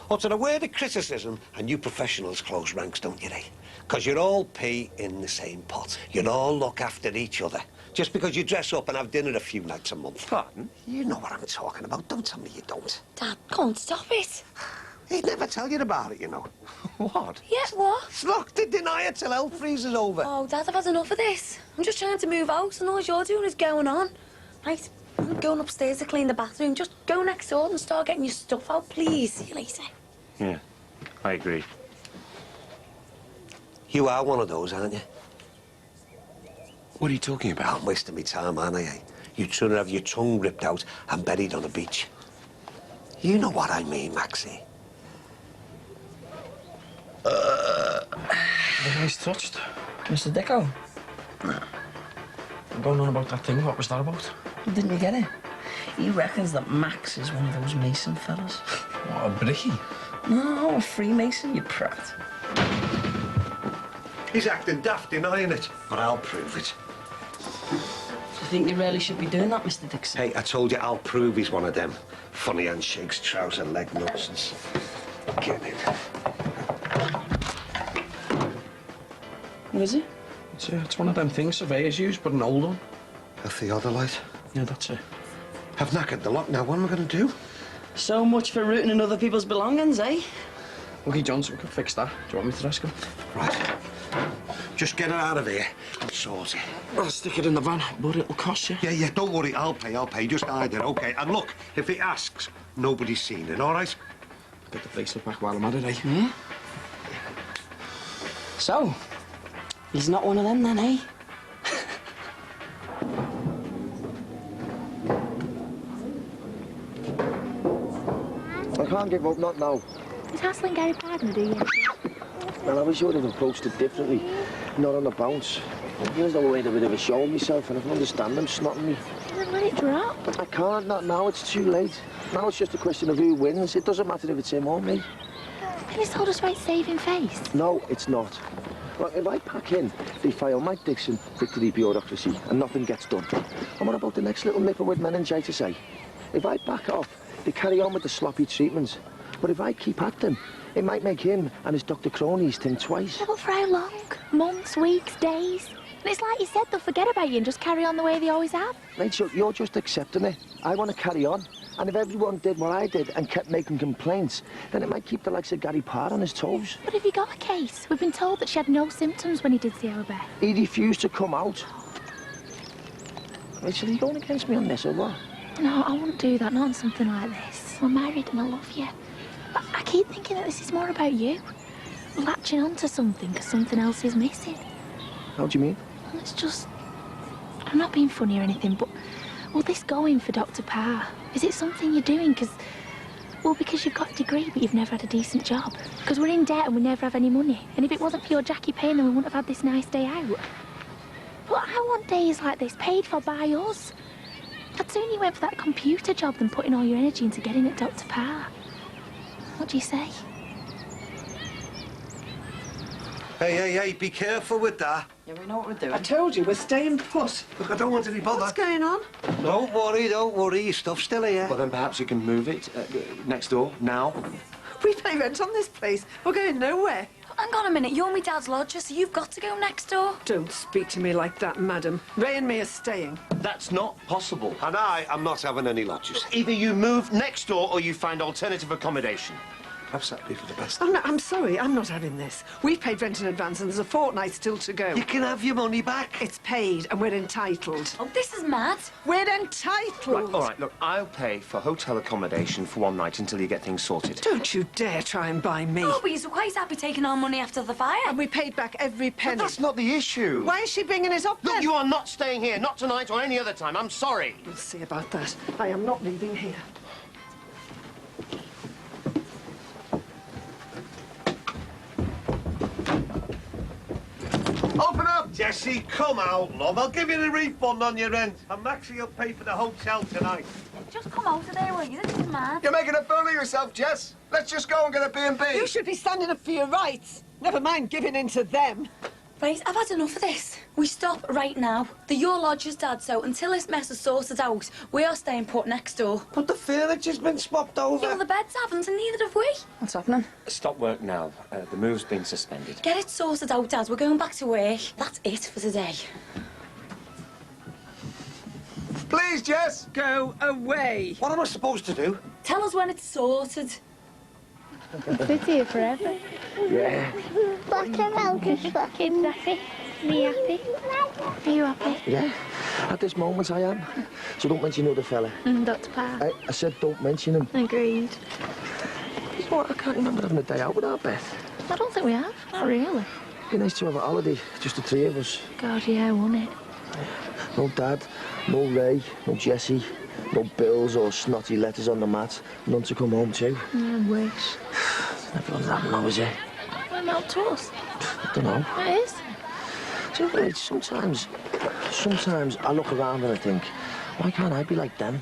Utter a word of criticism, and you professionals close ranks, don't you, eh? Because you're all pea in the same pot. You all look after each other. Just because you dress up and have dinner a few nights a month. Pardon? You know what I'm talking about. Don't tell me you don't. Dad, come on, stop it. He'd never tell you about it, you know. What? Yeah, what? It's locked to deny it till hell freezes over. Oh, Dad, I've had enough of this. I'm just trying to move out, and all you're doing is going on. Right, I'm going upstairs to clean the bathroom. Just go next door and start getting your stuff out, please. See you later. Yeah, I agree. You are one of those, aren't you? What are you talking about? I'm wasting my time, aren't I, eh? You'd sooner have your tongue ripped out and buried on a beach. You know what I mean, Maxie. Nice touched. Mr. Dicko? No. I'm going on about that thing. What was that about? Didn't you get it? He reckons that Max is one of those Mason fellas. What, a bricky? No, a Freemason, you prat. He's acting daft, denying it, but I'll prove it. Do you think you really should be doing that, Mr. Dixon? Hey, I told you I'll prove he's one of them. Funny handshakes, trouser leg nonsense. Get in. What is it? It's one of them things surveyors use, but an old one. A theodolite? Yeah, that's it. I've knackered the lock now. What am I going to do? So much for rooting in other people's belongings, eh? Okay, Johnson, we can fix that. Do you want me to ask him? Right. Just get it out of here and sort it. I'll stick it in the van, but it'll cost you. Yeah, don't worry. I'll pay. Just hide it, OK? And look, if he asks, nobody's seen it, all right? Get the bracelet back while I'm at it, eh? Hmm? So, he's not one of them then, eh? I can't give up, not now. Is hassling Gary Parr going to do you? Well, I wish I would have approached it differently. Not on the bounce. It feels like I made a bit of a show of myself, and I can understand them snotting me. Then let it drop. I can't, not now. It's too late. Now it's just a question of who wins. It doesn't matter if it's him or me. And it's told us about saving face. No, it's not. Look, if I pack in, they file Mike Dixon, victory bureaucracy, and nothing gets done. And what about the next little nipper with meningitis, eh? If I back off, they carry on with the sloppy treatments. But if I keep at them, it might make him and his Dr. Cronies think twice. Yeah, but for how long? Months, weeks, days? And it's like you said, they'll forget about you and just carry on the way they always have. Mate, so you're just accepting it. I want to carry on. And if everyone did what I did and kept making complaints, then it might keep the likes of Gary Parr on his toes. But have you got a case? We've been told that she had no symptoms when he did see her bed. He refused to come out. Mate, so are you going against me on this or what? No, I wouldn't do that, not on something like this. We're married and I love you. But I keep thinking that this is more about you. Latching onto something because something else is missing. How do you mean? It's just... I'm not being funny or anything, but... Well, this going for Dr. Parr, is it something you're doing because... Well, because you've got a degree but you've never had a decent job? Because we're in debt and we never have any money. And if it wasn't for your Jackie paying, then we wouldn't have had this nice day out. But I want days like this paid for by us. I'd sooner you went for that computer job than putting all your energy into getting at Dr. Parr. What do you say? Hey, be careful with that. Yeah, we know what we're doing. I told you, we're staying put. Look, I don't want any bother. What's going on? Don't worry, your stuff's still here. Well, then perhaps you can move it next door, now. We pay rent on this place. We're going nowhere. Hang on a minute, you're my dad's lodger, so you've got to go next door. Don't speak to me like that, madam. Ray and me are staying. That's not possible. And I am not having any lodgers. Either you move next door or you find alternative accommodation. Perhaps that'd be for the best. I'm sorry, I'm not having this. We've paid rent in advance and there's a fortnight still to go. You can have your money back. It's paid and we're entitled. Oh, this is mad. We're entitled. Right, all right, look, I'll pay for hotel accommodation for one night until you get things sorted. Don't you dare try and buy me. Oh, but he's quite happy taking our money after the fire. And we paid back every penny. But that's not the issue. Why is she bringing it up then? Look, you are not staying here, not tonight or any other time. I'm sorry. We'll see about that. I am not leaving here. Open up, Jessie. Come out, love. I'll give you the refund on your rent. And Maxie will pay for the hotel tonight. Just come out of there, will you? This is mad. You're making a fool of yourself, Jess. Let's just go and get a B&B. You should be standing up for your rights. Never mind giving in to them. Right, I've had enough of this. We stop right now. They're your lodgers, Dad, so until this mess is sorted out, we are staying put next door. But the furniture's been swapped over. Yeah, well, the beds haven't, and neither have we. What's happening? Stop work now. The move's been suspended. Get it sorted out, Dad. We're going back to work. That's it for today. Please, Jess. Go away. What am I supposed to do? Tell us when it's sorted. Sit here forever. Yeah. Kids happy? Me happy? Are you happy? Yeah. At this moment, I am. So don't mention the other fella. Dr. Parr. I said don't mention him. Agreed. You know what? I can't remember having a day out without Beth. I don't think we have. Not really. Be nice to have a holiday, just the three of us. God, yeah, won't it? No Dad, no Ray, no Jessie, no bills or snotty letters on the mat. None to come home to. I wish. Never gonna happen now, is it? Well, not to us. I don't know. It is. Do you know, Ray, sometimes I look around and I think, why can't I be like them?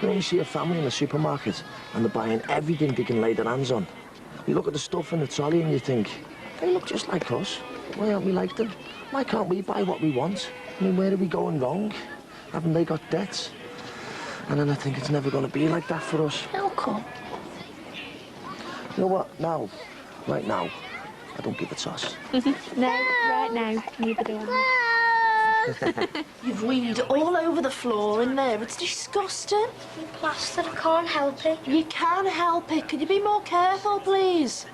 You know, you see a family in the supermarket and they're buying everything they can lay their hands on. You look at the stuff in the trolley and you think, they look just like us. Why aren't we like them? Why can't we buy what we want? I mean, where are we going wrong? Haven't they got debts? And then I think it's never going to be like that for us. It'll come. You know what? Now, right now, I don't give a toss. No, right now, neither do I. You've weed all over the floor in there. It's disgusting. You plastered, I can't help it. You can help it. Can you be more careful, please?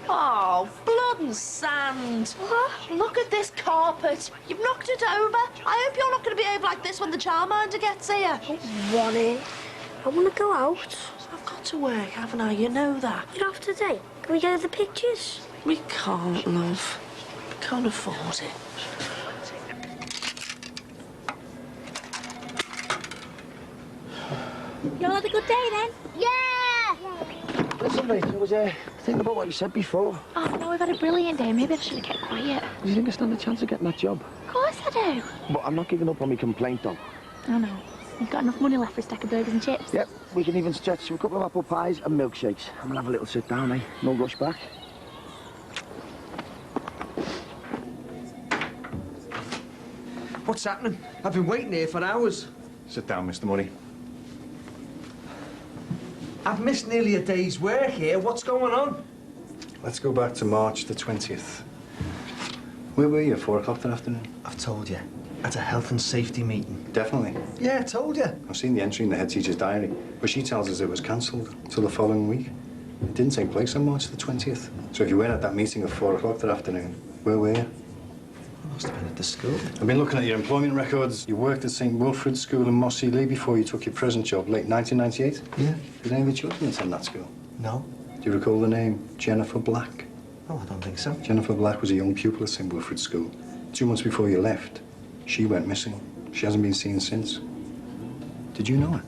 Oh, blood and sand. What? Look at this carpet. You've knocked it over. I hope you're not going to behave like this when the childminder gets here. I don't want it. I want to go out. I've got to work, haven't I? You know that. You're off today. Can we go to the pictures? We can't, love. We can't afford it. You all had a good day then? Yeah! Listen, mate, I was thinking about what you said before. Oh, no, we've had a brilliant day. Maybe I should have kept quiet. Do you think I stand a chance of getting that job? Of course I do. But I'm not giving up on my complaint, though. I know. You've got enough money left for a stack of burgers and chips. Yep, we can even stretch to a couple of apple pies and milkshakes. And we'll have a little sit down, eh? No rush back. What's happening? I've been waiting here for hours. Sit down, Mr. Murray. I've missed nearly a day's work here. What's going on? Let's go back to March the 20th. Where were you at 4 o'clock that afternoon? I've told you. At a health and safety meeting. Definitely. Yeah, I told you. I've seen the entry in the head teacher's diary, but she tells us it was cancelled till the following week. It didn't take place on March the 20th. So if you weren't at that meeting at 4 o'clock that afternoon, where were you? I must have been at the school. I've been looking at your employment records. You worked at St. Wilfrid's School in Mossy Lee before you took your present job, late 1998? Yeah. Did any of your children attend that school? No. Do you recall the name Jennifer Black? No, I don't think so. Jennifer Black was a young pupil at St. Wilfrid's School. 2 months before you left, she went missing. She hasn't been seen since. Did you know her?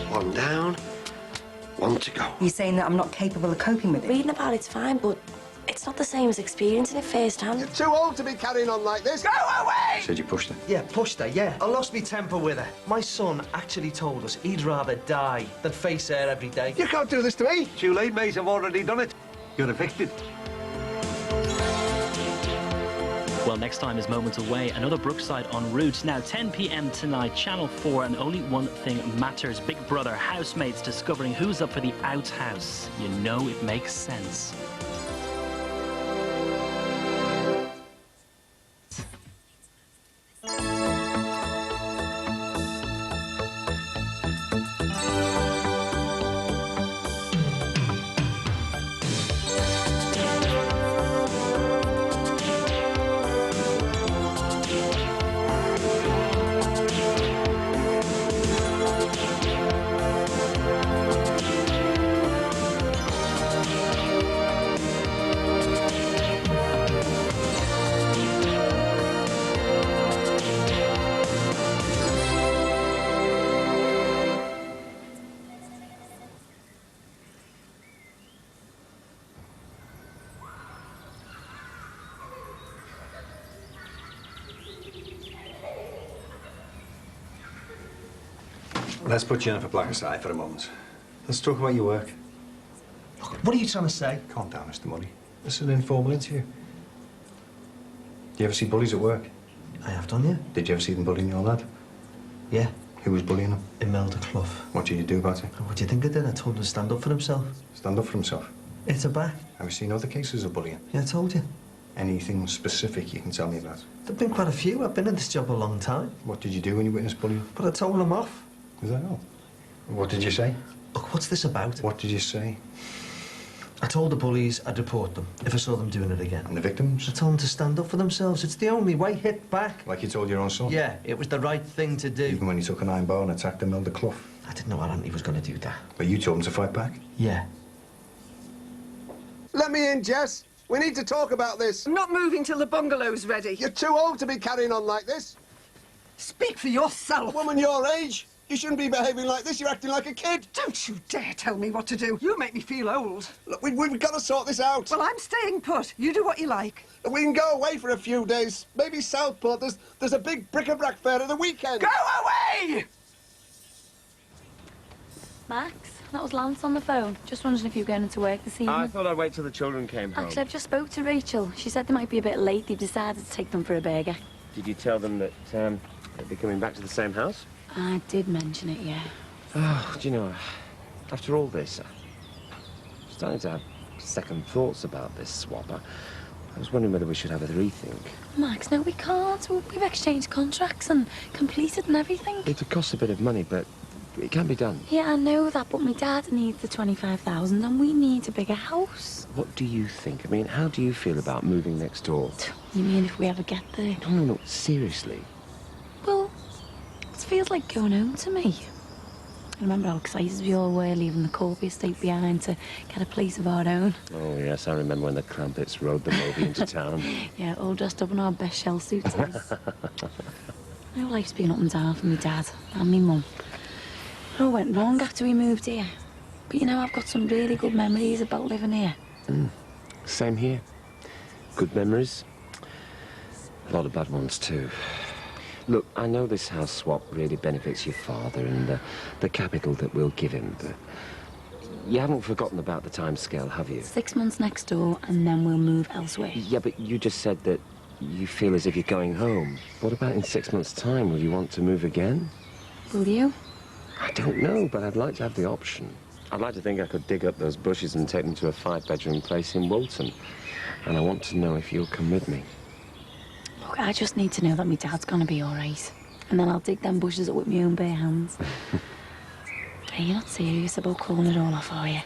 One down, one to go. You're saying that I'm not capable of coping with it? Reading about it's fine, but it's not the same as experiencing it firsthand. You're too old to be carrying on like this. Go away! Said you pushed her. Yeah, pushed her, yeah. I lost me temper with her. My son actually told us he'd rather die than face her every day. You can't do this to me. Too late, mate. I've already done it. You're evicted. Well, next time is moments away. Another Brookside en route. Now, 10 p.m. tonight, Channel 4, and only one thing matters. Big Brother, housemates discovering who's up for the outhouse. You know it makes sense. Let's put Jennifer Black aside for a moment. Let's talk about your work. Look, what are you trying to say? Calm down, Mr. Murray. This is an informal interview. Do you ever see bullies at work? I have done, yeah. Did you ever see them bullying your lad? Yeah. Who was bullying him? Imelda Clough. What did you do about it? What do you think I did? I told him to stand up for himself. Stand up for himself? It's a back. Have you seen other cases of bullying? Yeah, I told you. Anything specific you can tell me about? There've been quite a few. I've been in this job a long time. What did you do when you witnessed bullying? But I told them off. Is that all? What did you say? Look, what's this about? What did you say? I told the bullies I'd report them if I saw them doing it again. And the victims? I told them to stand up for themselves. It's the only way. Hit back. Like you told your own son? Yeah, it was the right thing to do. Even when you took an iron bar and attacked Imelda Clough? I didn't know Auntie was going to do that. But you told him to fight back? Yeah. Let me in, Jess. We need to talk about this. I'm not moving till the bungalow's ready. You're too old to be carrying on like this. Speak for yourself. A woman your age, you shouldn't be behaving like this. You're acting like a kid. Don't you dare tell me what to do. You make me feel old. Look, we've got to sort this out. Well, I'm staying put. You do what you like. We can go away for a few days. Maybe Southport. There's a big bric-a-brac fair at the weekend. Go away! Max, that was Lance on the phone. Just wondering if you were going into work this evening. I thought I'd wait till the children came home. Actually, I've just spoke to Rachel. She said they might be a bit late. They've decided to take them for a burger. Did you tell them that they'd be coming back to the same house? I did mention it, yeah. Oh, do you know, after all this, I'm starting to have second thoughts about this swap. I was wondering whether we should have a rethink. Max, no, we can't. We've exchanged contracts and completed and everything. It'll cost a bit of money, but it can be done. Yeah, I know that, but my dad needs the 25,000 and we need a bigger house. What do you think? I mean, how do you feel about moving next door? You mean if we ever get there? No, seriously. Well, it feels like going home to me. I remember how excited we all were leaving the Corby estate behind to get a place of our own. Oh, yes, I remember when the Crumpets rode the Moby into town. Yeah, all dressed up in our best shell suits. No life's been up and down for me dad and me mum. It all went wrong after we moved here. But you know, I've got some really good memories about living here. Same here. Good memories. A lot of bad ones, too. Look, I know this house swap really benefits your father and the capital that we'll give him, but you haven't forgotten about the timescale, have you? 6 months next door, and then we'll move elsewhere. Yeah, but you just said that you feel as if you're going home. What about in 6 months' time? Will you want to move again? Will you? I don't know, but I'd like to have the option. I'd like to think I could dig up those bushes and take them to a 5-bedroom place in Walton. And I want to know if you'll come with me. Look, I just need to know that my dad's gonna be all right. And then I'll dig them bushes up with my own bare hands. Are you not serious about calling it all off, are you?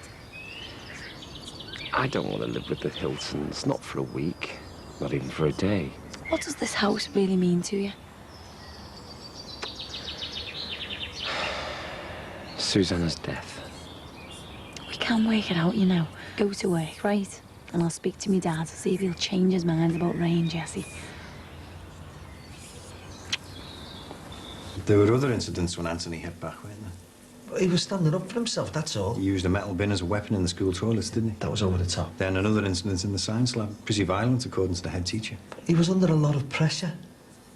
I don't want to live with the Hiltons, not for a week, not even for a day. What does this house really mean to you? Susanna's death. We can work it out, you know. Go to work, right? And I'll speak to my dad to see if he'll change his mind about Ray and Jessie. There were other incidents when Anthony hit back, weren't there? He was standing up for himself, that's all. He used a metal bin as a weapon in the school toilets, didn't he? That was over the top. Then another incident in the science lab. Pretty violent, according to the head teacher. He was under a lot of pressure.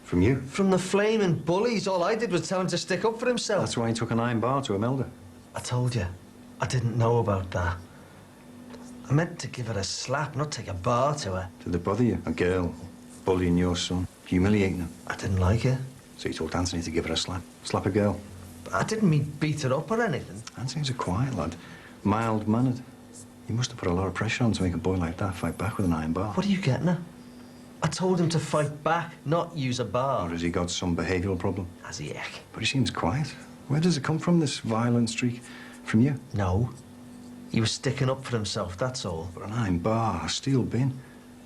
From you? From the flaming bullies. All I did was tell him to stick up for himself. That's why he took an iron bar to Imelda. I told you. I didn't know about that. I meant to give her a slap, not take a bar to her. Did it bother you? A girl bullying your son, humiliating him? I didn't like it. So you told Anthony to give her a slap? Slap a girl? I didn't mean beat her up or anything. Anthony's a quiet lad. Mild-mannered. You must have put a lot of pressure on to make a boy like that fight back with an iron bar. What are you getting at? I told him to fight back, not use a bar. Or has he got some behavioural problem? Has he, heck? But he seems quiet. Where does it come from, this violent streak? From you? No. He was sticking up for himself, that's all. But an iron bar, a steel bin.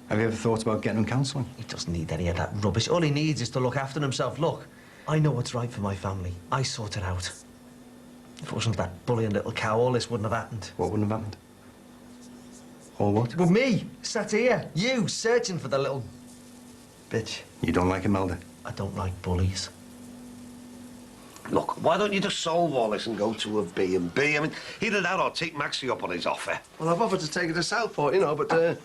Have you ever thought about getting him counselling? He doesn't need any of that rubbish. All he needs is to look after himself. Look, I know what's right for my family. I sort it out. If it wasn't that bullying little cow, all this wouldn't have happened. What wouldn't have happened? All what? Well, me, sat here. You, searching for the little bitch. You don't like Imelda? I don't like bullies. Look, why don't you just solve all this and go to a B&B? I mean, either that or take Maxie up on his offer. Well, I've offered to take her to Southport, you know, but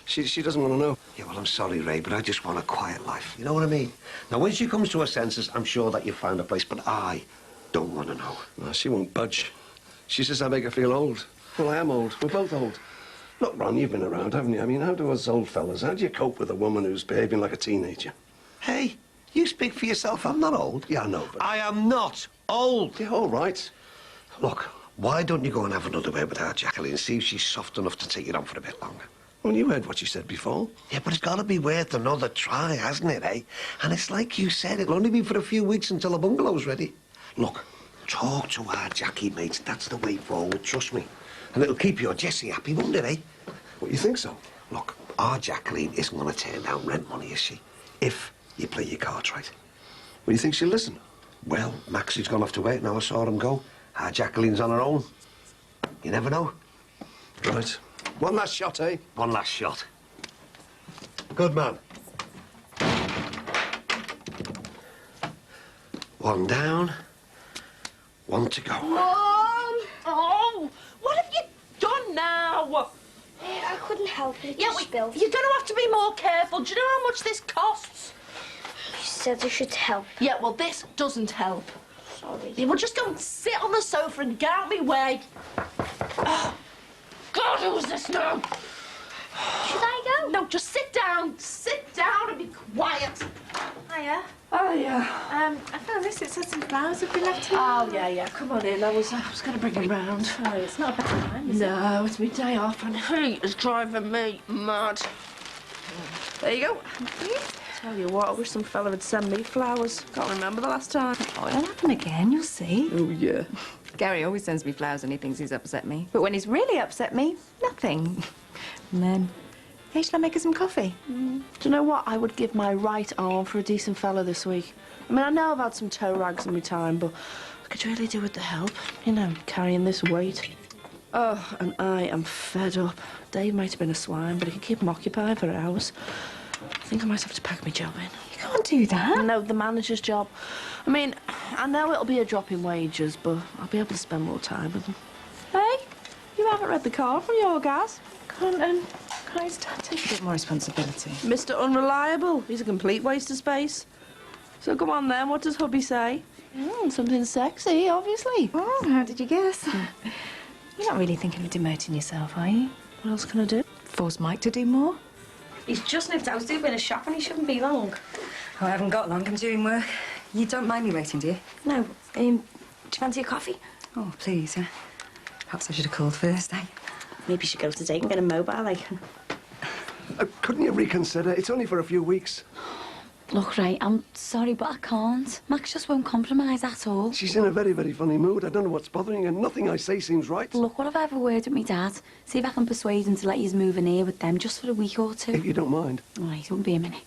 she doesn't want to know. Yeah, well, I'm sorry, Ray, but I just want a quiet life. You know what I mean? Now, when she comes to her senses, I'm sure that you'll find a place, but I don't want to know. No, she won't budge. She says I make her feel old. Well, I am old. We're both old. Look, Ron, you've been around, haven't you? I mean, how do us old fellas, how do you cope with a woman who's behaving like a teenager? Hey, you speak for yourself. I'm not old. Yeah, I know, but... I am not old. Yeah, all right. Look, why don't you go and have another word with our Jacqueline and see if she's soft enough to take it on for a bit longer? Well, you heard what she said before. Yeah, but it's got to be worth another try, hasn't it, eh? And it's like you said, it'll only be for a few weeks until the bungalow's ready. Look, talk to our Jackie, mates. That's the way forward, trust me. And it'll keep your Jessie happy, won't it, eh? What, you think so? Look, our Jacqueline isn't going to turn down rent money, is she? If you play your cards right. Well, you think she'll listen? Well, Maxie's gone off to work now. I saw him go. Our Jacqueline's on her own. You never know. Right. One last shot, eh? One last shot. Good man. One down. One to go. Mom! Oh, what have you done now? I couldn't help it. Yeah, you're going to have to be more careful. Do you know how much this costs? You said I should help. Yeah, well, this doesn't help. Sorry. You will just go and sit on the sofa and get out of my way. Oh, God, who's this now? Should I go? No, just sit down. Sit down and be quiet. Hiya. Oh, yeah. I found this. It says some flowers have been left here. Oh, yeah. Come on in. I was going to bring him round. Oh, it's not a bad time, is it? No, it's my day off and heat is driving me mad. There you go. Tell you what, I wish some fella would send me flowers. Can't remember the last time. Oh, it'll happen again, you'll see. Oh, yeah. Gary always sends me flowers when he thinks he's upset me. But when he's really upset me, nothing. And then, hey, shall I make her some coffee? Do you know what? I would give my right arm for a decent fella this week. I mean, I know I've had some toe rags in my time, but I could really do with the help. You know, carrying this weight. Oh, and I am fed up. Dave might have been a swine, but he could keep him occupied for hours. I think I might have to pack my job in. You can't do that. No, the manager's job. I mean, I know it'll be a drop in wages, but I'll be able to spend more time with them. Hey, you haven't read the card from your gas. Can't I take a bit more responsibility? Mr. Unreliable. He's a complete waste of space. So come on then, what does hubby say? Something sexy, obviously. Oh, how did you guess? You're not really thinking of demoting yourself, are you? What else can I do? Force Mike to do more? He's just nipped out to do a bit of shopping. He shouldn't be long. Oh, I haven't got long. I'm doing work. You don't mind me waiting, do you? No. Do you fancy a coffee? Oh, please, yeah. Perhaps I should have called first, eh? Maybe you should go today and get a mobile, like. Couldn't you reconsider? It's only for a few weeks. Look, Ray, I'm sorry, but I can't. Max just won't compromise at all. She's in a very, very funny mood. I don't know what's bothering her. Nothing I say seems right. Look, what if I have a word with my dad? See if I can persuade him to let you move in here with them just for a week or two. If you don't mind. All right, it won't be a minute.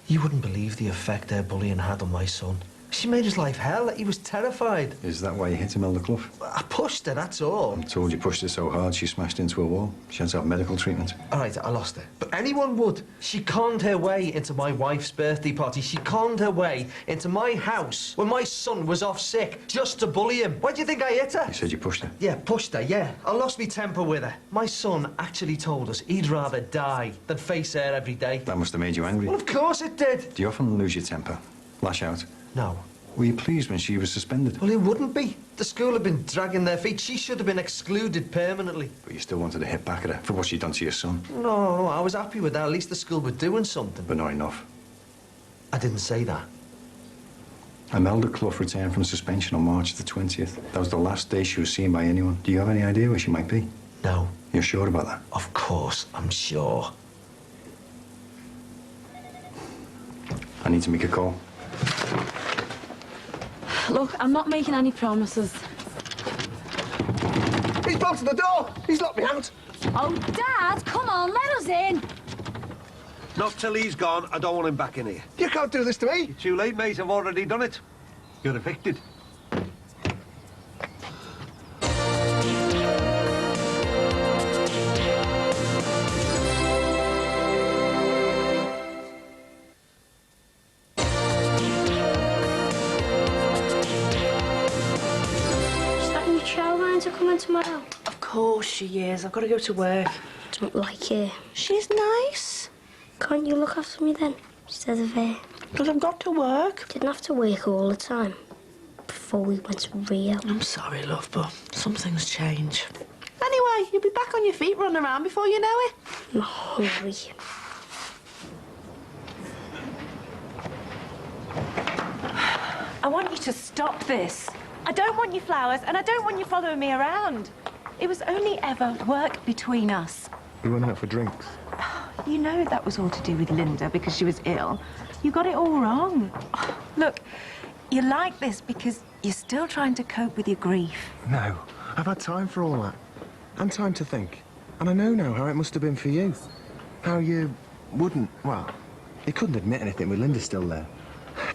You wouldn't believe the effect their bullying had on my son. She made his life hell. He was terrified. Is that why you hit Imelda Clough? I pushed her, that's all. I told you pushed her so hard she smashed into a wall. She had to have medical treatment. All right, I lost her. But anyone would. She conned her way into my wife's birthday party. She conned her way into my house when my son was off sick just to bully him. Why do you think I hit her? You said you pushed her? Yeah, pushed her, yeah. I lost me temper with her. My son actually told us he'd rather die than face her every day. That must have made you angry. Well, of course it did. Do you often lose your temper? Lash out? No. Were you pleased when she was suspended? Well, it wouldn't be. The school had been dragging their feet. She should have been excluded permanently. But you still wanted to hit back at her for what she'd done to your son? No, I was happy with that. At least the school were doing something. But not enough. I didn't say that. Imelda Clough returned from suspension on March the 20th. That was the last day she was seen by anyone. Do you have any idea where she might be? No. You're sure about that? Of course, I'm sure. I need to make a call. Look, I'm not making any promises. He's bolted the door! He's locked me out! Oh, Dad, come on, let us in. Not till he's gone. I don't want him back in here. You can't do this to me! You're too late, mate. I've already done it. You're evicted. To come in tomorrow? Of course she is. I've got to go to work. Don't like her. She's nice. Can't you look after me then, instead of her? Because I've got to work. Didn't have to work all the time before we went to Rio. I'm sorry, love, but some things change. Anyway, you'll be back on your feet running around before you know it. I'm hungry. I want you to stop this. I don't want your flowers, and I don't want you following me around. It was only ever work between us. We went out for drinks. You know that was all to do with Linda because she was ill. You got it all wrong. Look, you're like this because you're still trying to cope with your grief. No, I've had time for all that. And time to think. And I know now how it must have been for you. How you wouldn't, well, you couldn't admit anything with Linda still there.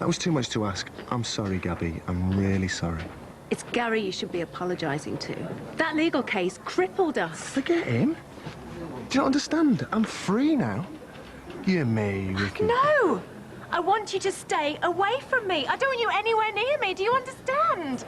That was too much to ask. I'm sorry, Gabby. I'm really sorry. It's Gary you should be apologising to. That legal case crippled us. Forget him. Do you not understand? I'm free now. You me, Ricky. No! I want you to stay away from me. I don't want you anywhere near me. Do you understand?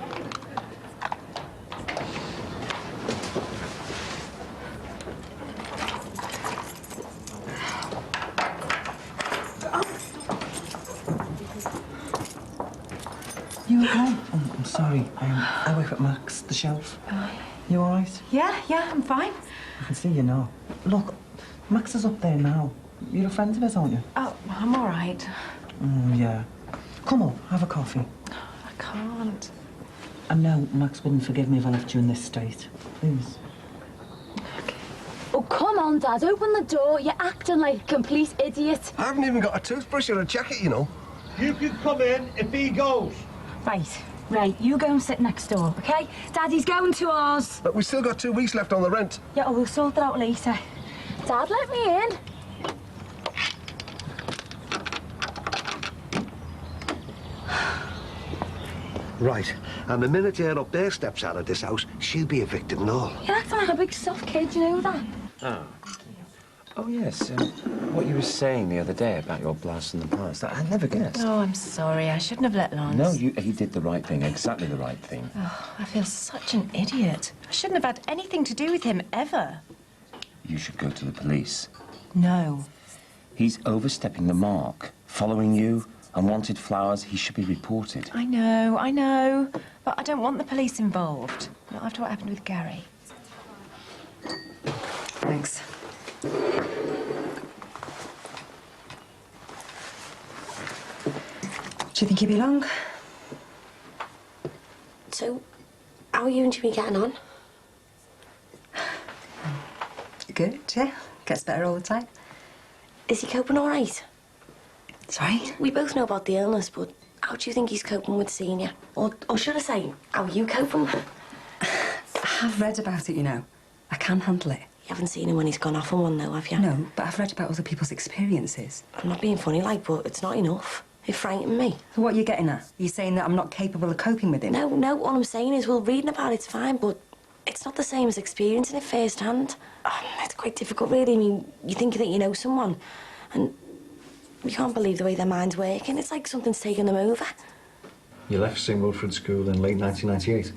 You okay? Oh, I'm sorry. I work at Max, the shelf. You all right? Yeah, I'm fine. I can see you now. Look, Max is up there now. You're a friend of his, aren't you? Oh, I'm all right. Yeah. Come on, have a coffee. I can't. I know Max wouldn't forgive me if I left you in this state. Please. Oh, come on, Dad, open the door. You're acting like a complete idiot. I haven't even got a toothbrush or a jacket, you know. You can come in if he goes. Right, you go and sit next door, OK? Daddy's going to ours. But we've still got 2 weeks left on the rent. Yeah, we'll sort that out later. Dad, let me in. Right, and the minute her up there steps out of this house, she'll be evicted and all. You're acting like a big soft kid, you know that? Oh, yes. What you were saying the other day about your blouse and the pants, I never guessed. Oh, I'm sorry. I shouldn't have let Lance. No, you did the right thing, exactly the right thing. Oh, I feel such an idiot. I shouldn't have had anything to do with him, ever. You should go to the police. No. He's overstepping the mark, following you, and wanted flowers, he should be reported. I know. But I don't want the police involved. Not after what happened with Gary. Thanks. Do you think he'll be long? So, how are you and Jimmy getting on? Good, yeah. Gets better all the time. Is he coping all right? Sorry? We both know about the illness, but how do you think he's coping with seeing you? Or should I say, how are you coping? I have read about it, you know. I can handle it. You haven't seen him when he's gone off on one, though, have you? No, but I've read about other people's experiences. I'm not being funny, like, but it's not enough. It frightened me. So what are you getting at? Are you saying that I'm not capable of coping with him? No, all I'm saying is, well, reading about it's fine, but it's not the same as experiencing it firsthand. It's quite difficult, really. I mean, you think that you know someone, and you can't believe the way their mind's working. It's like something's taken them over. You left St. Wilfrid's School in late 1998?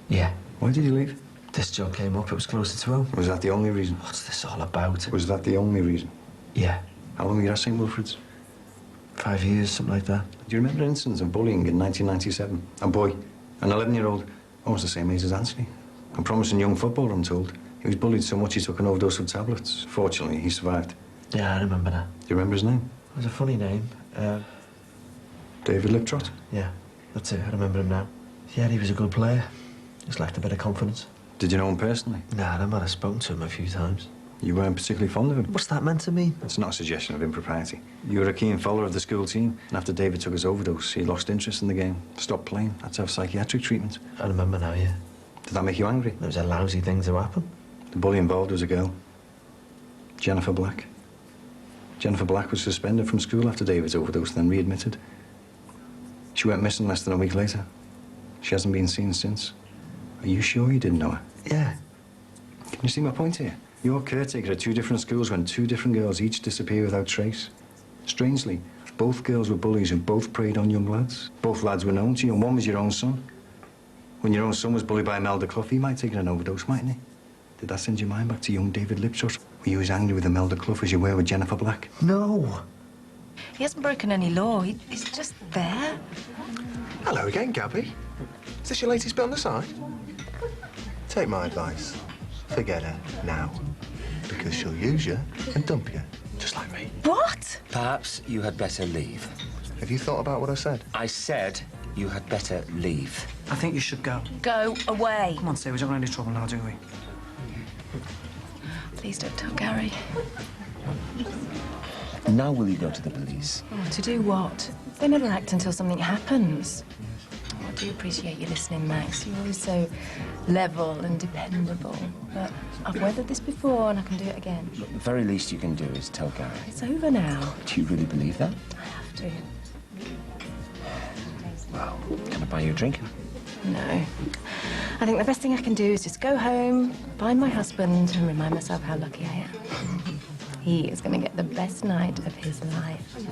Yeah. Why did you leave? This job came up, it was closer to home. Was that the only reason? What's this all about? Was that the only reason? Yeah. How long were you at St. Wilfrid's? 5 years, something like that. Do you remember incidents of bullying in 1997? A boy, an 11-year-old, almost the same age as Anthony. A promising young footballer, I'm told. He was bullied so much he took an overdose of tablets. Fortunately, he survived. Yeah, I remember that. Do you remember his name? It was a funny name. David Liptrot? Yeah, that's it. I remember him now. Yeah, he was a good player. Just lacked a bit of confidence. Did you know him personally? Nah, I might have spoken to him a few times. You weren't particularly fond of him? What's that meant to mean? It's not a suggestion of impropriety. You were a keen follower of the school team, and after David took his overdose, he lost interest in the game, stopped playing, had to have psychiatric treatment. I remember now, yeah. Did that make you angry? It was a lousy thing to happen. The bully involved was a girl. Jennifer Black. Jennifer Black was suspended from school after David's overdose, then readmitted. She went missing less than a week later. She hasn't been seen since. Are you sure you didn't know her? Yeah. Can you see my point here? You're caretaker at two different schools when two different girls each disappear without trace. Strangely, both girls were bullies who both preyed on young lads. Both lads were known to you, and one was your own son. When your own son was bullied by Imelda Clough, he might have taken an overdose, mightn't he? Did that send your mind back to young David Liptrot? Were you as angry with Imelda Clough as you were with Jennifer Black? No. He hasn't broken any law. He's just there. Hello again, Gabby. Is this your latest bit on the side? Take my advice. Forget her now. Because she'll use you and dump you, just like me. What? Perhaps you had better leave. Have you thought about what I said? I said you had better leave. I think you should go. Go away. Come on, Steve, we don't want any trouble now, do we? Please don't tell Gary. Now will you go to the police? Oh, to do what? They never act until something happens. Oh, I do appreciate you listening, Max. You're always so level and dependable. But I've weathered this before and I can do it again. Look, the very least you can do is tell Gary. It's over now. Do you really believe that? I have to. Well, can I buy you a drink? No. I think the best thing I can do is just go home, find my husband, and remind myself how lucky I am. He is going to get the best night of his life.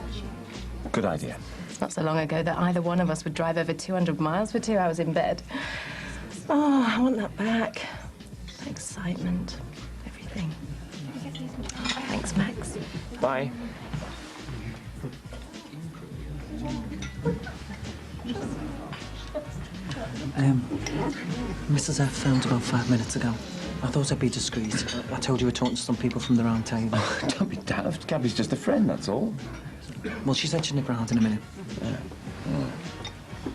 Good idea. It's not so long ago that either one of us would drive over 200 miles for 2 hours in bed. Oh, I want that back. The excitement, everything. Thanks, Max. Bye. Mrs. F phoned about 5 minutes ago. I thought I'd be discreet. I told you we're talking to some people from the round table. Don't be daft. Gabby's just a friend, that's all. Well, she said she'd nip round in a minute.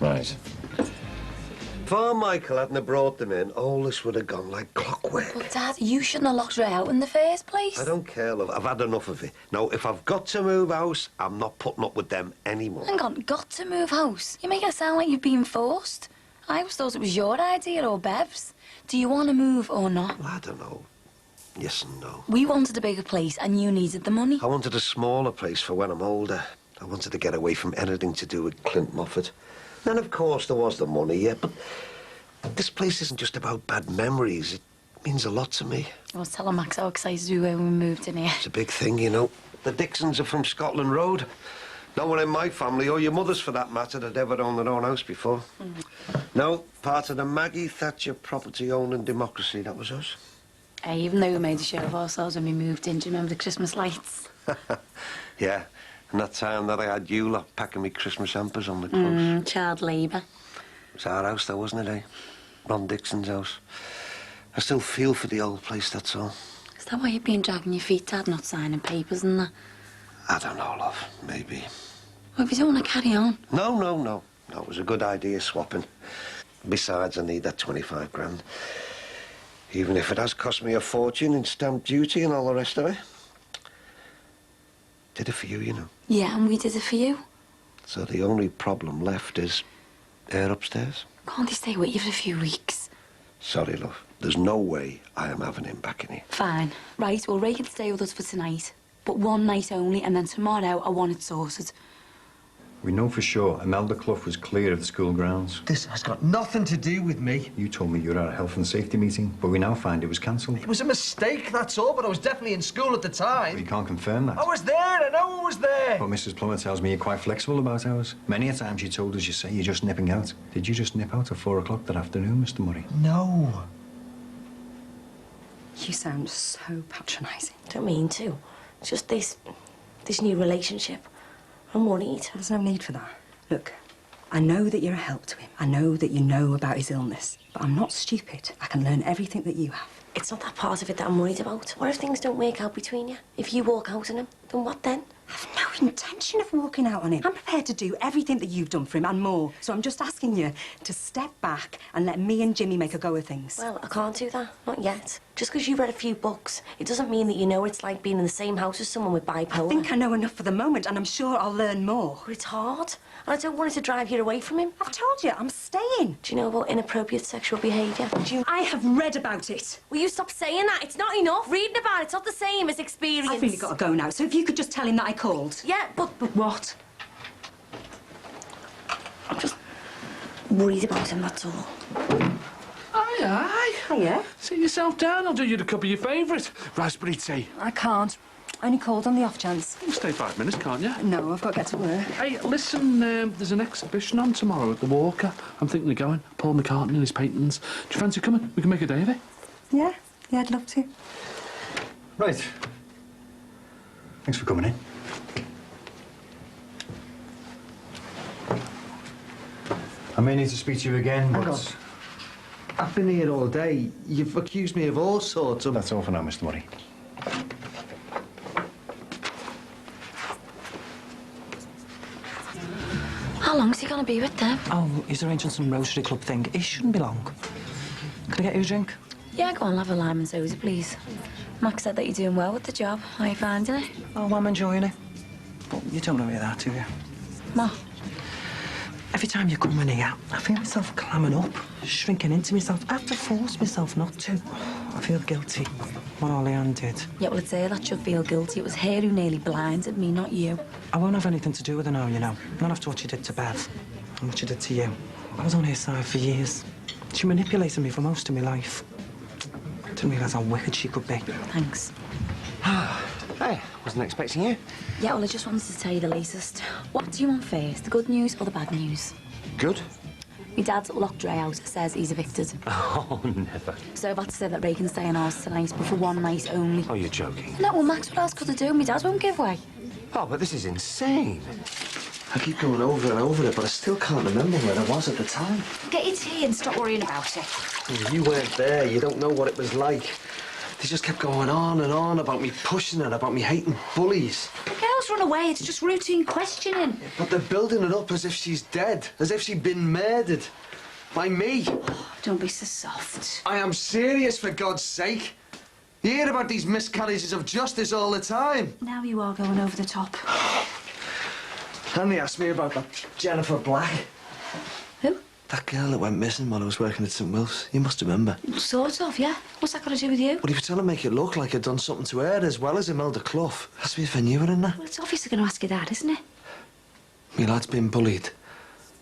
Right. If Michael hadn't have brought them in, all this would have gone like clockwork. But, Dad, you shouldn't have locked her out in the first place. I don't care, love. I've had enough of it. Now, if I've got to move house, I'm not putting up with them anymore. Hang on, got to move house? You make it sound like you've been forced. I always thought it was your idea or Bev's. Do you want to move or not? Well, I don't know. Yes and no. We wanted a bigger place and you needed the money. I wanted a smaller place for when I'm older. I wanted to get away from anything to do with Clint Moffat. Then, of course, there was the money, yeah, but this place isn't just about bad memories. It means a lot to me. I was telling Max how excited we were when we moved in here. It's a big thing, you know. The Dixons are from Scotland Road. No one in my family, or your mother's for that matter, had ever owned their own house before. No, part of the Maggie Thatcher property-owning democracy, that was us. Hey, even though we made a show of ourselves when we moved in, do you remember the Christmas lights? Yeah, And that time that I had you lot packing me Christmas hampers on the cruise. Child labour. It was our house, though, wasn't it, eh? Ron Dixon's house. I still feel for the old place, that's all. Is that why you've been dragging your feet, Dad, not signing papers and that? I don't know, love. Maybe. Well, if you don't want to carry on. No. No, it was a good idea, swapping. Besides, I need that 25 grand. Even if it has cost me a fortune in stamp duty and all the rest of it. Did it for you, you know. Yeah, and we did it for you. So the only problem left is her upstairs. Can't he stay with you for a few weeks? Sorry, love. There's no way I am having him back in here. Fine. Right, well, Ray can stay with us for tonight. But one night only, and then tomorrow I want it sorted. We know for sure Imelda Clough was clear of the school grounds. This has got nothing to do with me. You told me you were at a health and safety meeting, but we now find it was cancelled. It was a mistake, that's all, but I was definitely in school at the time. Well, you can't confirm that. I was there, I know I was there. But Mrs. Plummer tells me you're quite flexible about hours. Many a time she told us you say you're just nipping out. Did you just nip out at 4 o'clock that afternoon, Mr. Murray? No. You sound so patronising. Don't mean to. It's just this new relationship. I'm worried. There's no need for that. Look, I know that you're a help to him. I know that you know about his illness. But I'm not stupid. I can learn everything that you have. It's not that part of it that I'm worried about. What if things don't work out between you? If you walk out on him, then what then? I have no intention of walking out on him. I'm prepared to do everything that you've done for him and more. So I'm just asking you to step back and let me and Jimmy make a go of things. Well, I can't do that. Not yet. Just because you've read a few books, it doesn't mean that you know what it's like being in the same house as someone with bipolar. I think I know enough for the moment, and I'm sure I'll learn more. But it's hard. And I don't want it to drive you away from him. I've told you, I'm staying. Do you know about inappropriate sexual behaviour? I have read about it. Will you stop saying that? It's not enough. Reading about it's not the same as experience. I've really got to go now, so if you could just tell him that I called. Yeah, but what? I'm just worried about him, that's all. Aye. Hiya. Sit yourself down. I'll do you a cup of your favourite raspberry tea. I can't. Only called on the off chance. You can stay 5 minutes, can't you? No, I've got to get to work. Hey, listen, there's an exhibition on tomorrow at the Walker. I'm thinking of going. Paul McCartney and his paintings. Do you fancy coming? We can make a day of it. Yeah, I'd love to. Right. Thanks for coming in. I may need to speak to you again, Hang but... on. I've been here all day. You've accused me of all sorts of... That's all for now, Mr. Murray. How long's he going to be with them? Oh, he's arranging some Rotary Club thing. It shouldn't be long. Can I get you a drink? Yeah, go on, have a lime and soda, please. Max said that you're doing well with the job. How are you finding it? Oh, I'm enjoying it. But you don't know me that, do you? Ma. Every time you come in here, I feel myself clamming up, shrinking into myself. I have to force myself not to. I feel guilty. What Oleanne did. Yeah, well, it's her that should feel guilty. It was her who nearly blinded me, not you. I won't have anything to do with her now, you know. Not after what she did to Bev and what she did to you. I was on her side for years. She manipulated me for most of my life. Didn't realise how wicked she could be. Thanks. Hey, wasn't expecting you. Yeah, well, I just wanted to tell you the latest. What do you want first, the good news or the bad news? Good. My dad's locked Ray out, says he's evicted. Oh, never. So I've had to say that Ray can stay in ours tonight, but for one night only. Oh, you're joking. No, well, Max, what else could I do? My dad won't give way. Oh, but this is insane. I keep going over and over it, but I still can't remember where I was at the time. Get your tea and stop worrying about it. You weren't there. You don't know what it was like. They just kept going on and on about me pushing it, about me hating bullies. The girls run away. It's just routine questioning. But they're building it up as if she's dead, as if she'd been murdered. By me. Don't be so soft. I am serious, for God's sake. You hear about these miscarriages of justice all the time. Now you are going over the top. And they asked me about that Jennifer Black. Who? That girl that went missing while I was working at St. Wilf's. You must remember. Sort of, yeah. What's that got to do with you? Well, he was trying to make it look like I'd done something to her as well as Imelda Clough. Asked me if I knew her and that. Well, it's obviously going to ask your dad, isn't it? Me lad's been bullied.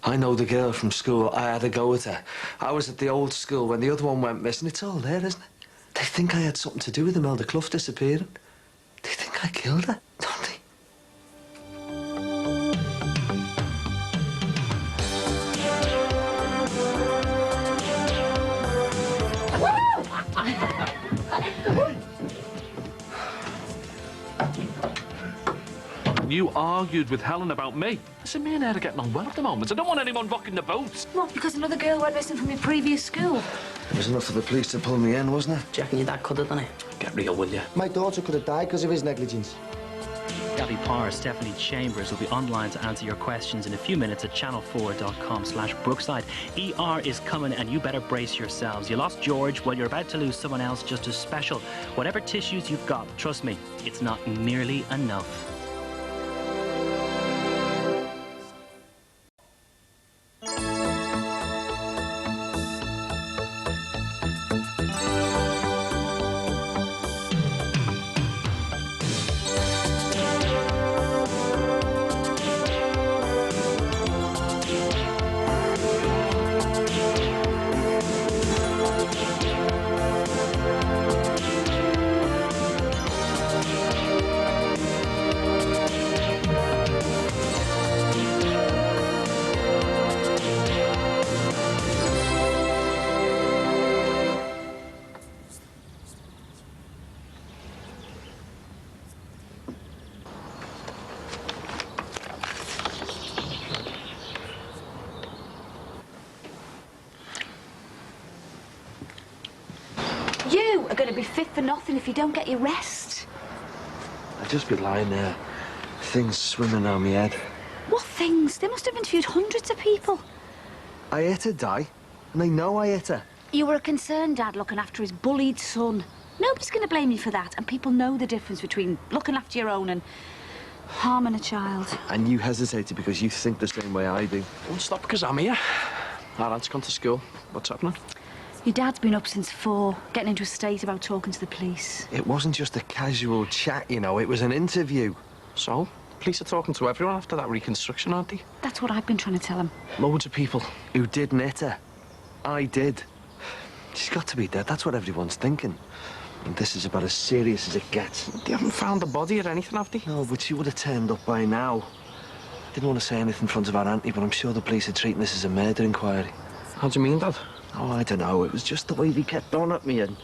I know the girl from school. I had a go at her. I was at the old school when the other one went missing. It's all there, isn't it? They think I had something to do with Imelda Clough disappearing. They think I killed her, don't they? You you argued with Helen about me. Listen, me and her are getting on well at the moment. I don't want anyone rocking the boat. What, because another girl went missing from your previous school? There was enough for the police to pull me in, wasn't it? Do you reckon your dad could have done it? Get real, will you? My daughter could have died because of his negligence. Gabby Parr, Stephanie Chambers will be online to answer your questions in a few minutes at channel4.com/Brookside. ER is coming and you better brace yourselves. You lost George, well, you're about to lose someone else just as special. Whatever tissues you've got, trust me, it's not nearly enough. You are going to be fit for nothing if you don't get your rest. I'd just be lying there, things swimming around my head. What things? They must have interviewed hundreds of people. I hit her, Di, and they know I hit her. You were a concerned dad looking after his bullied son. Nobody's going to blame you for that, and people know the difference between looking after your own and harming a child. And you hesitated because you think the same way I do. Won't stop because I'm here. Our aunt's gone to school. What's happening? Your dad's been up since 4, getting into a state about talking to the police. It wasn't just a casual chat, you know, it was an interview. So? Police are talking to everyone after that reconstruction, aren't they? That's what I've been trying to tell him. Loads of people. Who didn't hit her? I did. She's got to be dead, that's what everyone's thinking. And this is about as serious as it gets. They haven't found the body or anything, have they? No, but she would have turned up by now. Didn't want to say anything in front of our auntie, but I'm sure the police are treating this as a murder inquiry. How do you mean, Dad? Oh, I don't know. It was just the way they kept on at me and...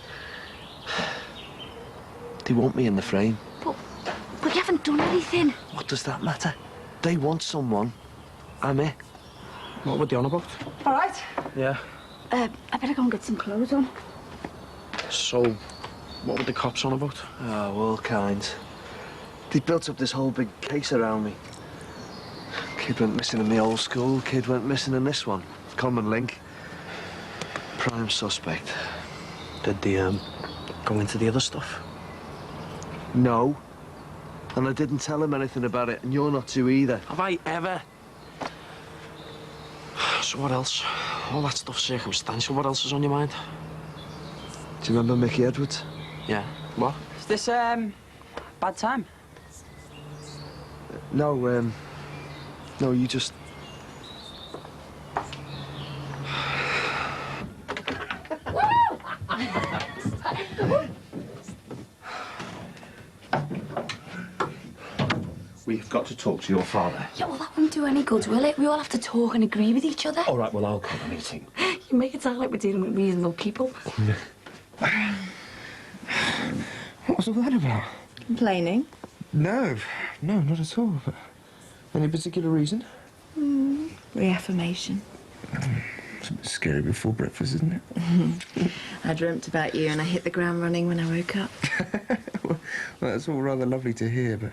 They want me in the frame. But you haven't done anything. What does that matter? They want someone. I'm it. What were they on about? All right. Yeah. I better go and get some clothes on. So, what were the cops on about? Oh, all kinds. They built up this whole big case around me. Kid went missing in the old school, kid went missing in this one. Common link. Prime suspect. Did they, go into the other stuff? No. And I didn't tell him anything about it, and you're not to either. Have I ever? So what else? All that stuff's circumstantial. What else is on your mind? Do you remember Mickey Edwards? Yeah. What? Is this, bad time? No, no, you just... We've got to talk to your father. Yeah, well, that won't do any good, will it? We all have to talk and agree with each other. All right, well, I'll call a meeting. You make it sound like we're dealing with reasonable people. What's all that about? Complaining? No, not at all. But any particular reason? Reaffirmation. It's a bit scary before breakfast, isn't it? I dreamt about you and I hit the ground running when I woke up. Well, that's all rather lovely to hear, but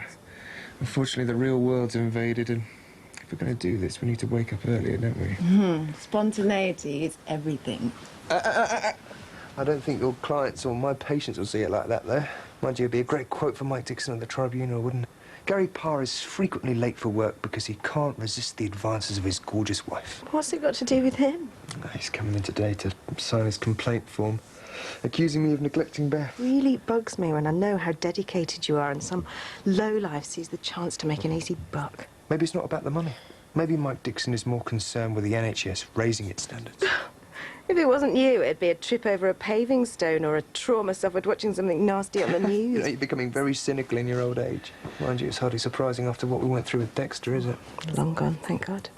unfortunately the real world's invaded, and if we're going to do this, we need to wake up earlier, don't we? Spontaneity is everything. I don't think your clients or my patients will see it like that, though. Mind you, it'd be a great quote for Mike Dixon at the tribunal, wouldn't it? Gary Parr is frequently late for work because he can't resist the advances of his gorgeous wife. What's it got to do with him? He's coming in today to sign his complaint form, accusing me of neglecting Beth. Really bugs me when I know how dedicated you are and some lowlife sees the chance to make an easy buck. Maybe it's not about the money. Maybe Mike Dixon is more concerned with the NHS raising its standards. If it wasn't you, it'd be a trip over a paving stone or a trauma suffered watching something nasty on the news. You know, you're becoming very cynical in your old age. Mind you, it's hardly surprising after what we went through with Dexter, is it? Long gone, thank God.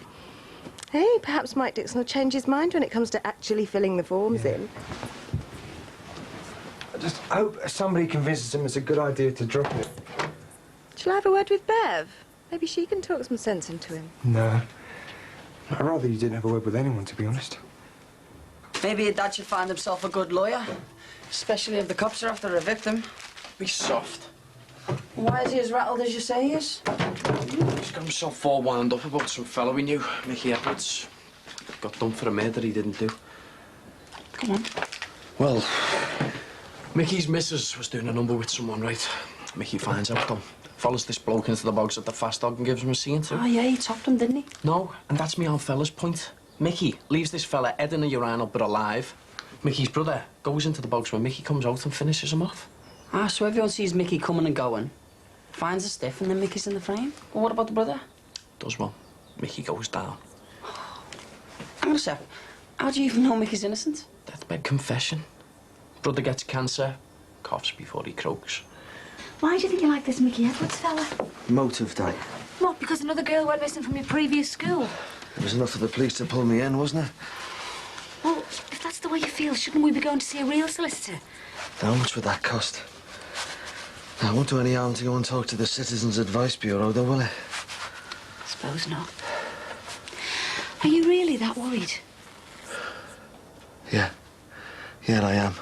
Hey, perhaps Mike Dixon will change his mind when it comes to actually filling the forms in. I just hope somebody convinces him it's a good idea to drop it. Shall I have a word with Bev? Maybe she can talk some sense into him. No. I'd rather you didn't have a word with anyone, to be honest. Maybe your dad should find himself a good lawyer. Especially if the cops are after a victim. Be soft. Why is he as rattled as you say he is? He's got himself all wound up about some fellow we knew, Mickey Edwards. Got done for a murder he didn't do. Come on. Well, Mickey's missus was doing a number with someone, right? Mickey finds out, though. Follows this bloke into the bogs at the fast dog and gives him a scene too. Oh, yeah, he topped him, didn't he? No, and that's me old fella's point. Mickey leaves this fella head in a urinal but alive. Mickey's brother goes into the bogs when Mickey comes out and finishes him off. Ah, so everyone sees Mickey coming and going, finds a stiff, and then Mickey's in the frame? Well, what about the brother? Does well. Mickey goes down. Hang on a sec. How do you even know Mickey's innocent? Deathbed confession. Brother gets cancer, coughs before he croaks. Why do you think you like this Mickey Edwards fella? Motive, Di. What, because another girl went missing from your previous school? It was enough for the police to pull me in, wasn't it? Well, if that's the way you feel, shouldn't we be going to see a real solicitor? How much would that cost? I won't do any harm to go and talk to the Citizens Advice Bureau, though, will it? Suppose not. Are you really that worried? Yeah. Yeah, I am.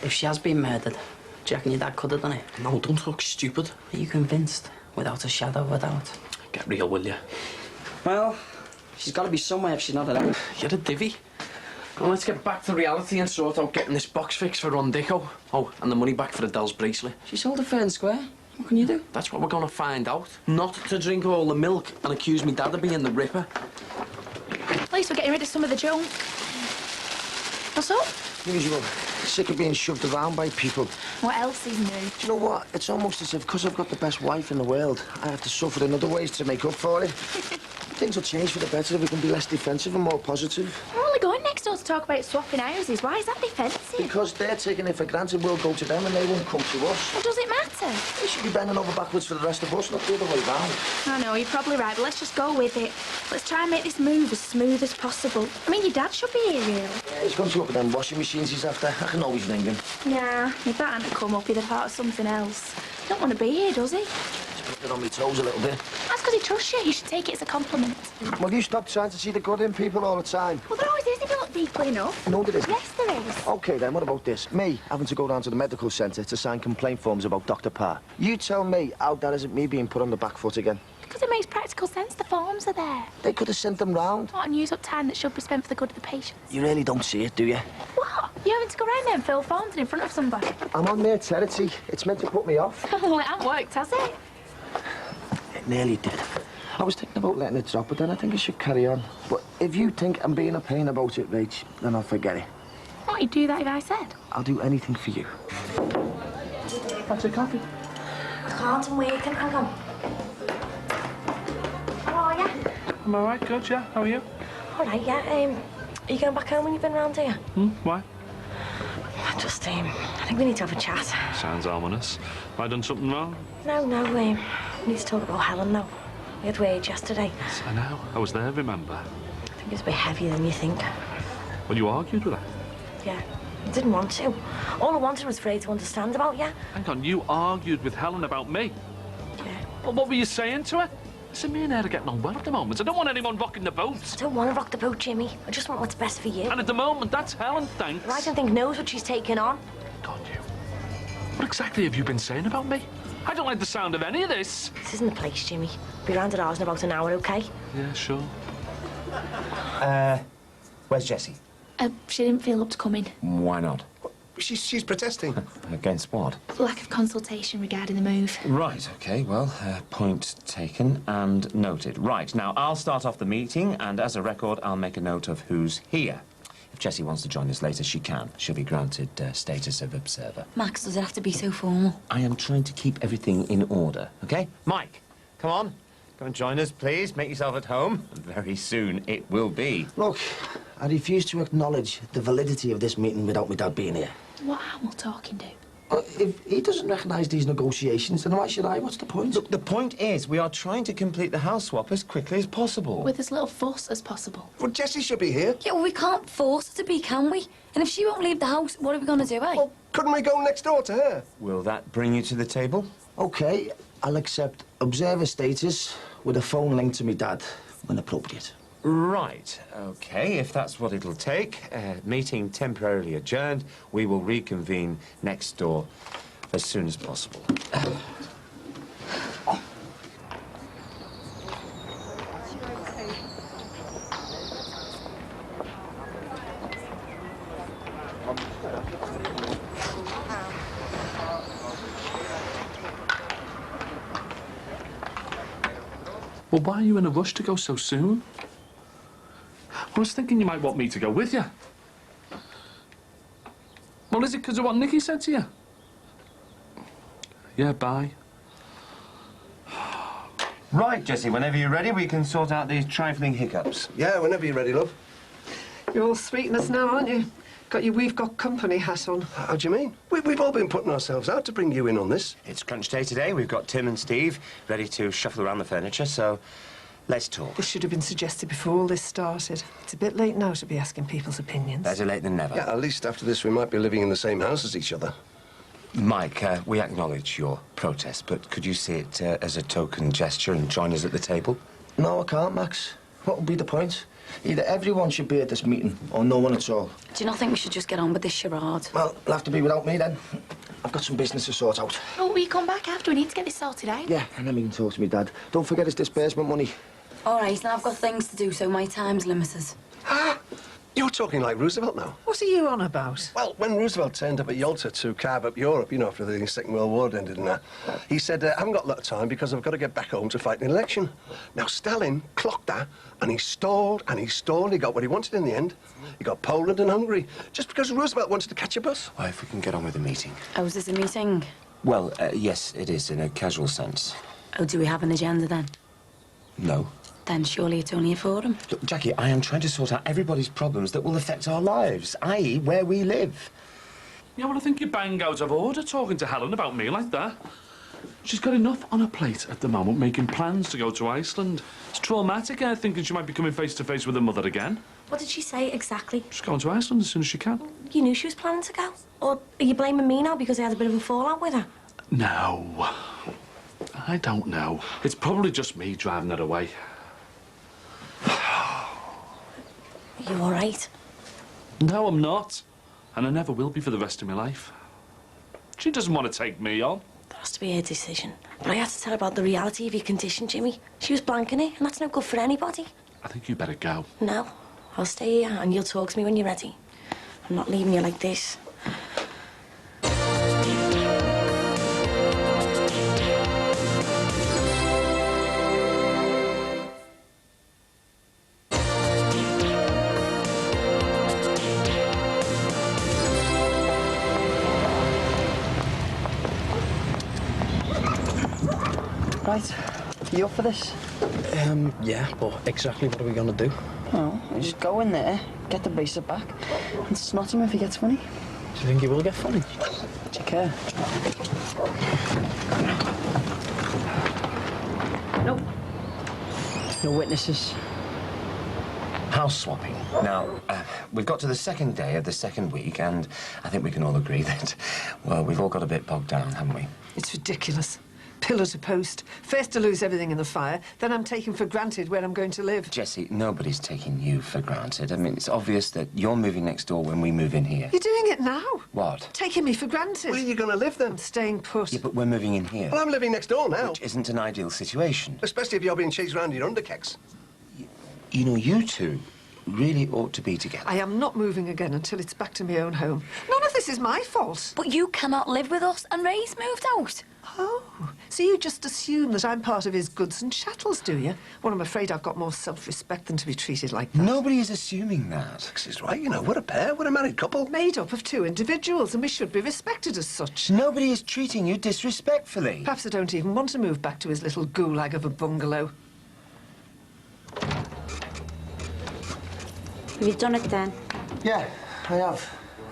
If she has been murdered, do you reckon your dad could have done it? No, don't look stupid. Are you convinced? Without a shadow of a doubt. Get real, will you? Well, she's got to be somewhere if she's not at home. You're a divvy. Well, let's get back to reality and sort out getting this box fixed for Ron Dicko. Oh, and the money back for Adele's bracelet. She sold it fair and square. What can you do? That's what we're going to find out. Not to drink all the milk and accuse me dad of being the ripper. At least we're getting rid of some of the junk. What's up? Usual. Sick of being shoved around by people. What else is new? Do you know what? It's almost as if because I've got the best wife in the world, I have to suffer in other ways to make up for it. Things will change for the better if we can be less defensive and more positive. We're only going next door to talk about swapping houses. Why is that defensive? Because they're taking it for granted we'll go to them and they won't come to us. Well, does it matter? They should be bending over backwards for the rest of us, not the other way round. I know, you're probably right, but let's just go with it. Let's try and make this move as smooth as possible. I mean, your dad should be here, really. Yeah, he's gone to look at them washing machines he's after. I can always ring him. Yeah, if that hadn't come up, he'd have thought of something else. Don't want to be here, does he? He's putting on my toes a little bit. That's because he trusts you. You should take it as a compliment. Will you stop trying to see the good in people all the time? Well, there always is if you look deeply enough. No, there isn't. Yes, there is. OK, then, what about this? Me having to go down to the medical centre to sign complaint forms about Dr. Parr. You tell me how that isn't me being put on the back foot again. Because it makes practical sense. The forms are there. They could have sent them round. What, and use up time that should be spent for the good of the patient? You really don't see it, do you? What? You having to go round there and fill forms in front of somebody? I'm on their territory. It's meant to put me off. Well, it hasn't worked, has it? It nearly did. I was thinking about letting it drop, but then I think I should carry on. But if you think I'm being a pain about it, Rach, then I'll forget it. What, you'd do that if I said? I'll do anything for you. That's a coffee. I can't, I'm waiting. Hang on. How are you? I'm all right, good, yeah. How are you? All right, yeah. Are you going back home when you've been round here? Why? I think we need to have a chat. Sounds ominous. Have I done something wrong? No, we need to talk about Helen now. We had wage yesterday. Yes, I know. I was there, remember? I think it's a bit heavier than you think. Well, you argued with her? Yeah, I didn't want to. All I wanted was for her to understand about you. Hang on, you argued with Helen about me? Yeah. Well, what were you saying to her? Listen, me and her are getting on well at the moment. I don't want anyone rocking the boat. I don't want to rock the boat, Jimmy. I just want what's best for you. And at the moment, that's Helen, thanks. I don't think knows what she's taking on. God, you. What exactly have you been saying about me? I don't like the sound of any of this. This isn't the place, Jimmy. Be round at ours in about an hour, OK? Yeah, sure. Where's Jessie? She didn't feel up to coming. Why not? She's protesting. Against what? Lack of consultation regarding the move. Right, OK, well, point taken and noted. Right, now, I'll start off the meeting, and as a record, I'll make a note of who's here. If Jessie wants to join us later, she can. She'll be granted status of observer. Max, does it have to be so formal? I am trying to keep everything in order, OK? Mike, come on. Come and join us, please. Make yourself at home. Very soon it will be. Look, I refuse to acknowledge the validity of this meeting without my dad being here. What Hamill talking to? If he doesn't recognise these negotiations, then why should I? What's the point? Look, the point is we are trying to complete the house swap as quickly as possible. With as little fuss as possible. Well, Jessie should be here. Yeah, well, we can't force her to be, can we? And if she won't leave the house, what are we going to do, eh? Well, couldn't we go next door to her? Will that bring you to the table? OK, I'll accept observer status with a phone link to me dad when appropriate. Right, OK, if that's what it'll take. Meeting temporarily adjourned. We will reconvene next door as soon as possible. Well, why are you in a rush to go so soon? I was thinking you might want me to go with you. Well, is it because of what Nicky said to you? Yeah, bye. Right, Jessie, whenever you're ready, we can sort out these trifling hiccups. Yeah, whenever you're ready, love. You're all sweetness now, aren't you? Got your We've Got Company hat on. How do you mean? We've all been putting ourselves out to bring you in on this. It's crunch day today. We've got Tim and Steve ready to shuffle around the furniture, so let's talk. This should have been suggested before all this started. It's a bit late now to be asking people's opinions. Better late than never. Yeah, at least after this we might be living in the same house as each other. Mike, we acknowledge your protest, but could you see it as a token gesture and join us at the table? No, I can't, Max. What would be the point? Either everyone should be at this meeting, or no one at all. Do you not think we should just get on with this charade? Well, it'll have to be without me, then. I've got some business to sort out. Oh, will you come back after? We need to get this sorted out. Yeah, and then we can talk to me dad. Don't forget his disbursement money. All right, now I've got things to do, so my time's limited. You're talking like Roosevelt now. What are you on about? Well, when Roosevelt turned up at Yalta to carve up Europe, you know, after the Second World War ended and that, he said, I haven't got a lot of time because I've got to get back home to fight an election. Now, Stalin clocked that, and he stalled, and he stalled. He got what he wanted in the end. He got Poland and Hungary, just because Roosevelt wanted to catch a bus. Well, if we can get on with the meeting. Oh, is this a meeting? Well, yes, it is, in a casual sense. Oh, do we have an agenda then? No. Then surely it's only a forum. Look, Jackie, I am trying to sort out everybody's problems that will affect our lives, i.e. where we live. Yeah, well, I think you're bang out of order talking to Helen about me like that. She's got enough on her plate at the moment, making plans to go to Iceland. It's traumatic, thinking she might be coming face to face with her mother again. What did she say exactly? She's going to Iceland as soon as she can. You knew she was planning to go? Or are you blaming me now because I had a bit of a fallout with her? No. I don't know. It's probably just me driving her away. Are you all right? No, I'm not. And I never will be for the rest of my life. She doesn't want to take me on. That has to be her decision. But I had to tell her about the reality of your condition, Jimmy. She was blanking it, and that's no good for anybody. I think you better go. No. I'll stay here, and you'll talk to me when you're ready. I'm not leaving you like this. Right, you up for this? Yeah, but exactly what are we gonna do? Oh, we just go in there, get the bracelet back, and snot him if he gets funny. Do you think he will get funny? Do you care? Nope. No witnesses. House swapping. Now, we've got to the second day of the second week, and I think we can all agree that, well, we've all got a bit bogged down, haven't we? It's ridiculous. Pillar to post. First to lose everything in the fire, then I'm taking for granted where I'm going to live. Jessie, nobody's taking you for granted. I mean, it's obvious that you're moving next door when we move in here. You're doing it now. What? Taking me for granted. Where are you going to live then? I'm staying put. Yeah, but we're moving in here. Well, I'm living next door now. Which isn't an ideal situation. Especially if you're being chased around in your underkecks. You know, you two really ought to be together. I am not moving again until it's back to my own home. None of this is my fault. But you cannot live with us, and Ray's moved out. Oh, so you just assume that I'm part of his goods and chattels, do you? Well, I'm afraid I've got more self-respect than to be treated like that. Nobody is assuming that. This is right, you know, we're a pair, we're a married couple. Made up of two individuals, and we should be respected as such. Nobody is treating you disrespectfully. Perhaps I don't even want to move back to his little gulag of a bungalow. You've done it then? Yeah, I have.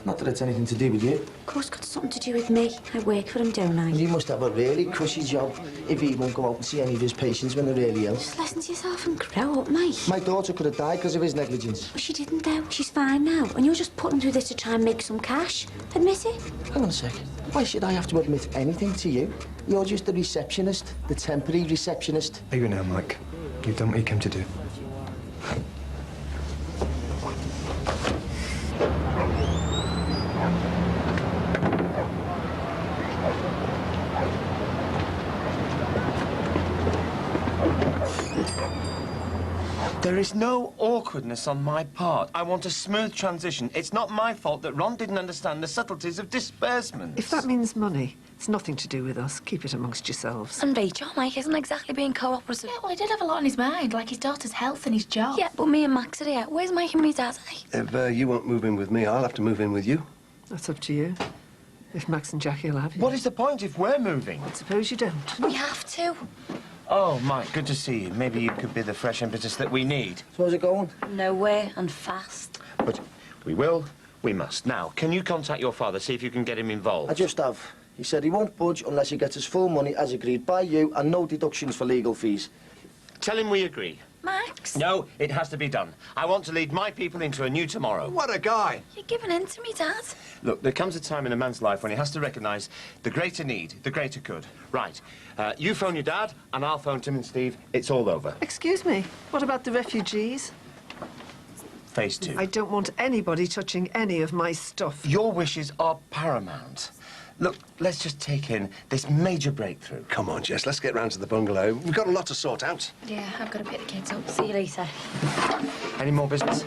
Not that it's anything to do with you. Of course, it's got something to do with me. I work for him, don't I? You must have a really cushy job if he won't go out and see any of his patients when they're really ill. Just listen to yourself and grow up, mate. My daughter could have died because of his negligence. Well, she didn't, though. She's fine now. And you're just putting through this to try and make some cash. Admit it. Hang on a sec. Why should I have to admit anything to you? You're just the receptionist, the temporary receptionist. Leave it now, Mike. You've done what you came to do. There is no awkwardness on my part. I want a smooth transition. It's not my fault that Ron didn't understand the subtleties of disbursement. If that means money, it's nothing to do with us. Keep it amongst yourselves. And Rachel, Mike isn't exactly being cooperative. Yeah, well, he did have a lot on his mind, like his daughter's health and his job. Yeah, but me and Max are here. Where's Mike and me dad? If you won't move in with me, I'll have to move in with you. That's up to you. If Max and Jackie will have you. What is the point if we're moving? But suppose you don't. We have to. Oh, Mike, good to see you. Maybe you could be the fresh impetus that we need. So how's it going? Nowhere and fast. But we will, we must. Now, can you contact your father, see if you can get him involved? I just have. He said he won't budge unless he gets his full money as agreed by you and no deductions for legal fees. Tell him we agree. Max? No, it has to be done. I want to lead my people into a new tomorrow. What a guy! You're giving in to me, Dad. Look, there comes a time in a man's life when he has to recognise the greater need, the greater good. Right. You phone your dad, and I'll phone Tim and Steve. It's all over. Excuse me, what about the refugees? Phase 2. I don't want anybody touching any of my stuff. Your wishes are paramount. Look, let's just take in this major breakthrough. Come on, Jess, let's get round to the bungalow. We've got a lot to sort out. Yeah, I've got to pick the kids up. See you later. Any more business?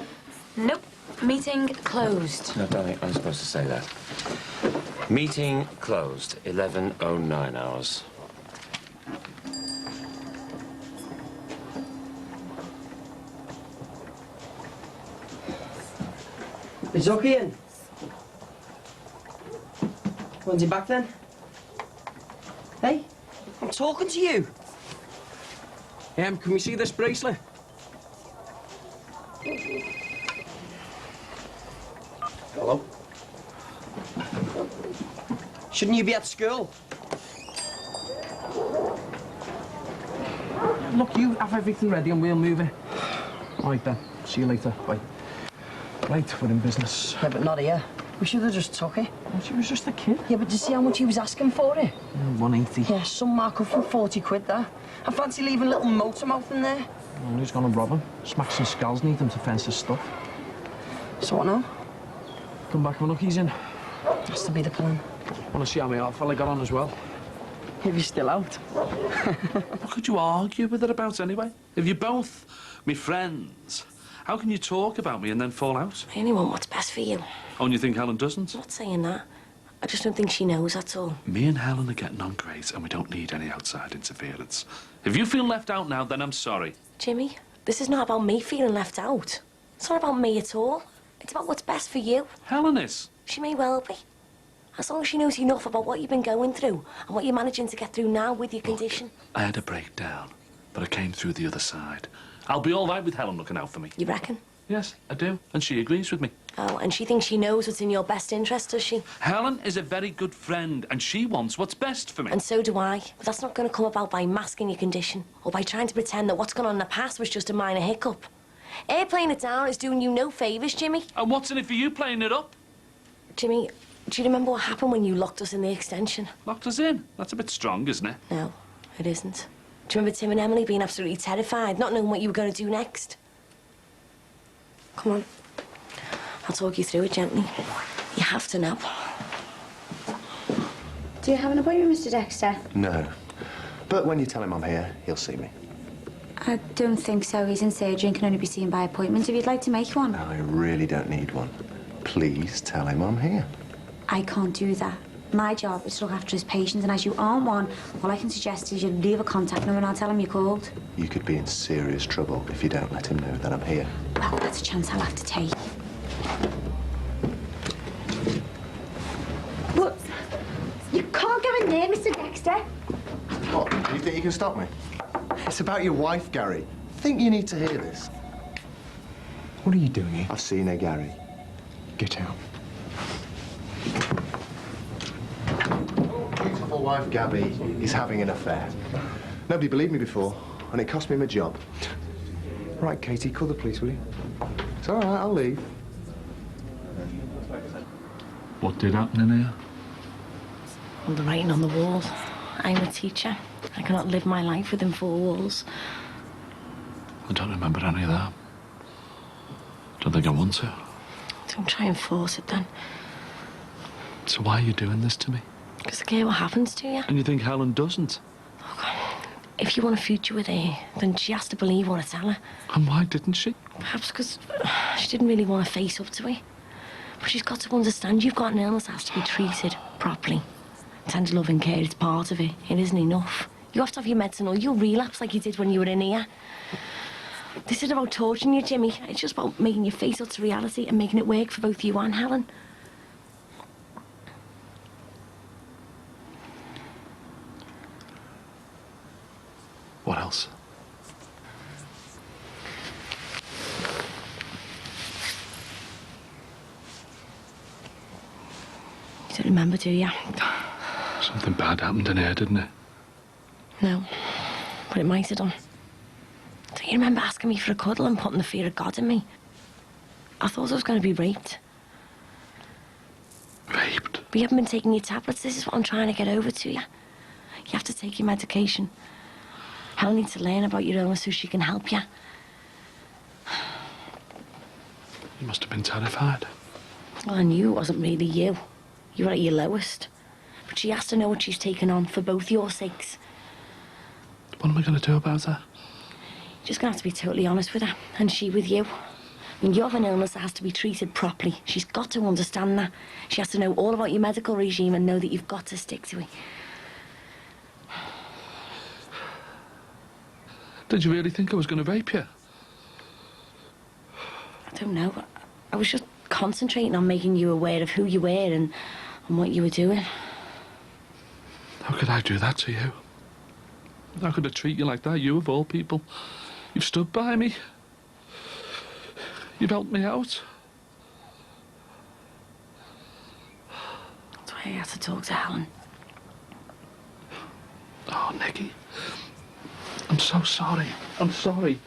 Nope. Meeting closed. No, darling, I'm supposed to say that. Meeting closed, 11:09 hours. Is Zucky in? When's he back then? Hey, I'm talking to you. Can we see this bracelet? Hello? Shouldn't you be at school? Look, you have everything ready and we'll move it. All right, then. See you later. Bye. Right, we're in business. Yeah, but not here. We should have just took it. Well, she was just a kid. Yeah, but do you see how much he was asking for it? 180. Yeah, some mark up for 40 quid, there. I fancy leaving a little motor mouth in there. Well, who's gonna rob him? Smacks and skulls need him to fence his stuff. So what now? Come back when Lucky's in. Has to be the plan. Want to see how my old fella got on as well. If he's still out. What could you argue with her about anyway? If you're both me friends, how can you talk about me and then fall out? I only want what's best for you. Oh, and you think Helen doesn't? I'm not saying that. I just don't think she knows, that's all. Me and Helen are getting on great and we don't need any outside interference. If you feel left out now, then I'm sorry. Jimmy, this is not about me feeling left out. It's not about me at all. It's about what's best for you. Helen is. She may well be. As long as she knows enough about what you've been going through and what you're managing to get through now with your condition. I had a breakdown, but I came through the other side. I'll be all right with Helen looking out for me. You reckon? Yes, I do. And she agrees with me. Oh, and she thinks she knows what's in your best interest, does she? Helen is a very good friend, and she wants what's best for me. And so do I. But that's not going to come about by masking your condition or by trying to pretend that what's gone on in the past was just a minor hiccup. Her playing it down is doing you no favours, Jimmy. And what's in it for you playing it up? Jimmy, do you remember what happened when you locked us in the extension? Locked us in? That's a bit strong, isn't it? No, it isn't. Do you remember Tim and Emily being absolutely terrified, not knowing what you were going to do next? Come on. I'll talk you through it gently. You have to know. Do you have an appointment, Mr. Dexter? No. But when you tell him I'm here, he'll see me. I don't think so. He's in surgery and can only be seen by appointment. If you'd like to make one. I really don't need one. Please tell him I'm here. I can't do that. My job is to look after his patients, and as you aren't one, all I can suggest is you leave a contact number and I'll tell him you called. You could be in serious trouble if you don't let him know that I'm here. Well, that's a chance I'll have to take. But you can't go in there, Mr. Dexter. What? Do you think you can stop me? It's about your wife, Gary. Think you need to hear this. What are you doing here? I've seen her, Gary. Get out. wife, Gabby, is having an affair. Nobody believed me before, and it cost me my job. Right, Katie, call the police, will you? It's all right, I'll leave. What did happen in here? Well, the writing on the wall. I'm a teacher. I cannot live my life within four walls. I don't remember any of that. Don't think I want to. Don't try and force it then. So why are you doing this to me? Because I care what happens to you. And you think Helen doesn't? If you want a future with her, then she has to believe what I tell her. And why didn't she? Perhaps because she didn't really want to face up to it. But she's got to understand you've got an illness that has to be treated properly. Tender love and care is part of it. It isn't enough. You have to have your medicine or you'll relapse like you did when you were in here. This isn't about torturing you, Jimmy. It's just about making you face up to reality and making it work for both you and Helen. What else? You don't remember, do you? Something bad happened in here, didn't it? No, but it might have done. Do you remember asking me for a cuddle and putting the fear of God in me? I thought I was going to be raped. Raped? But you haven't been taking your tablets. This is what I'm trying to get over to you. You have to take your medication. Helen needs to learn about your illness so she can help you. You must have been terrified. Well, I knew it wasn't really you. You were at your lowest. But she has to know what she's taken on for both your sakes. What am I going to do about that? You're just going to have to be totally honest with her, and she with you. I mean, you have an illness that has to be treated properly. She's got to understand that. She has to know all about your medical regime and know that you've got to stick to it. Did you really think I was going to rape you? I don't know. I was just concentrating on making you aware of who you were and what you were doing. How could I do that to you? How could I treat you like that? You of all people. You've stood by me. You've helped me out. That's why I had to talk to Helen. Oh, Nicky. I'm so sorry. I'm sorry.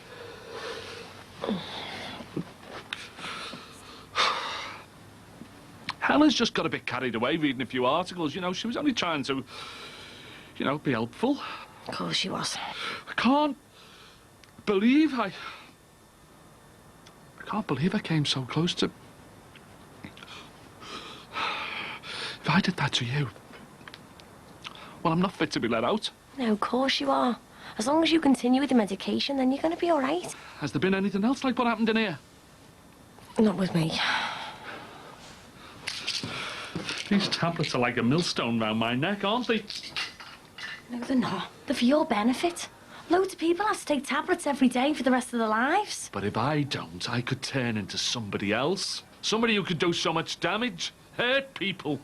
Helen's just got a bit carried away reading a few articles. You know, she was only trying to, you know, be helpful. Of course she was. I can't believe I came so close to... If I did that to you, well, I'm not fit to be let out. No, of course you are. As long as you continue with the medication, then you're going to be all right. Has there been anything else like what happened in here? Not with me. These tablets are like a millstone round my neck, aren't they? No, they're not. They're for your benefit. Loads of people have to take tablets every day for the rest of their lives. But if I don't, I could turn into somebody else. Somebody who could do so much damage, hurt people.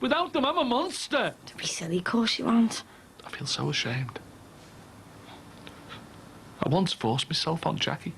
Without them, I'm a monster. Don't be silly, of course you aren't. I feel so ashamed. I once forced myself on Jackie.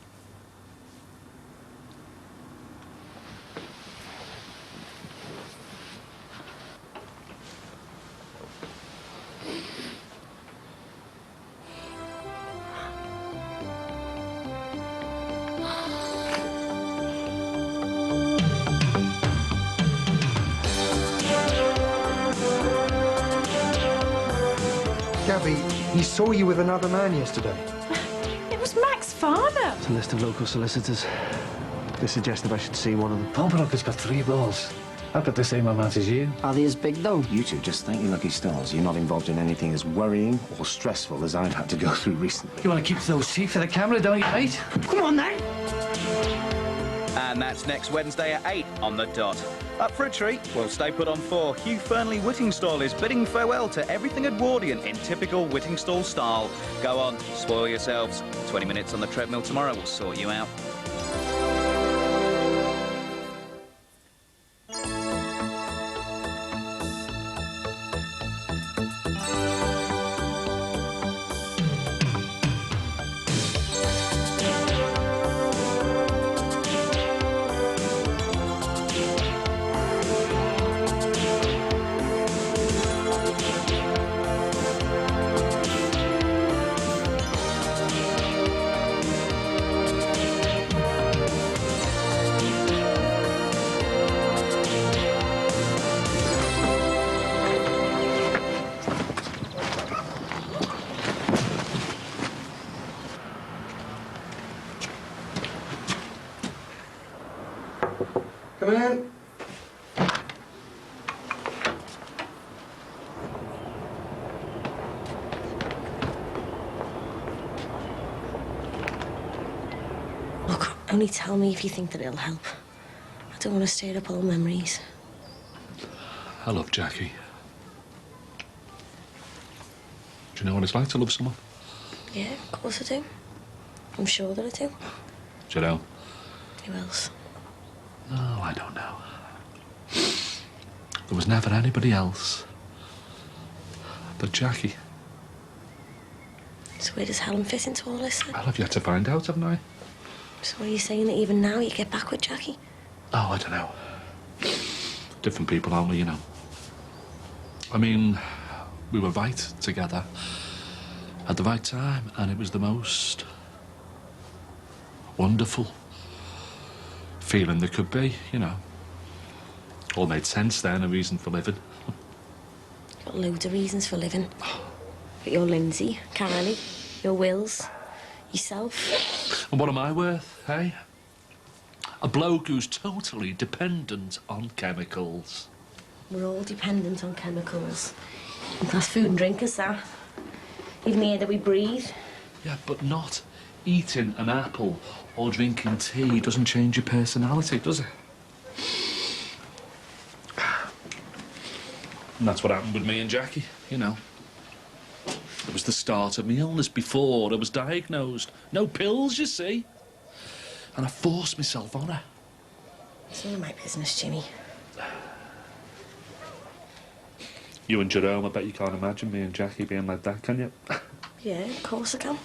Gabby, he saw you with another man yesterday. It was Mac's father. It's a list of local solicitors. They suggested I should see one of them. Pompanook has got 3 balls. I've got the same amount as you. Are they as big, though? You two just thank your lucky stars you're not involved in anything as worrying or stressful as I've had to go through recently. You want to keep those teeth for the camera, don't you, mate? Come on, then. And that's next Wednesday at 8 on the dot. Up for a treat? Well, stay put on 4. Hugh Fernley Whittingstall is bidding farewell to everything Edwardian in typical Whittingstall style. Go on, spoil yourselves. 20 minutes on the treadmill tomorrow will sort you out. Come in. Look, only tell me if you think that it'll help. I don't want to stir up old memories. I love Jackie. Do you know what it's like to love someone? Yeah, of course I do. I'm sure that I do. Do you know? Who else? No, I don't know. There was never anybody else but Jackie. So where does Helen fit into all this then? Well, I've yet to find out, haven't I? So are you saying that even now you get back with Jackie? Oh, I don't know. Different people, aren't we, you know? I mean, we were right together at the right time, and it was the most wonderful feeling there could be, you know. All made sense then, a reason for living. Got loads of reasons for living. But you're Lindsay, Carly, your Wills, yourself. And what am I worth, hey? A bloke who's totally dependent on chemicals. We're all dependent on chemicals. That's food and drink us, that. Even the air that we breathe. Yeah, but not eating an apple or drinking tea doesn't change your personality, does it? And that's what happened with me and Jackie, you know. It was the start of my illness before I was diagnosed. No pills, you see. And I forced myself on her. It's none of my business, Jimmy. You and Jerome, I bet you can't imagine me and Jackie being like that, can you? Yeah, of course I can.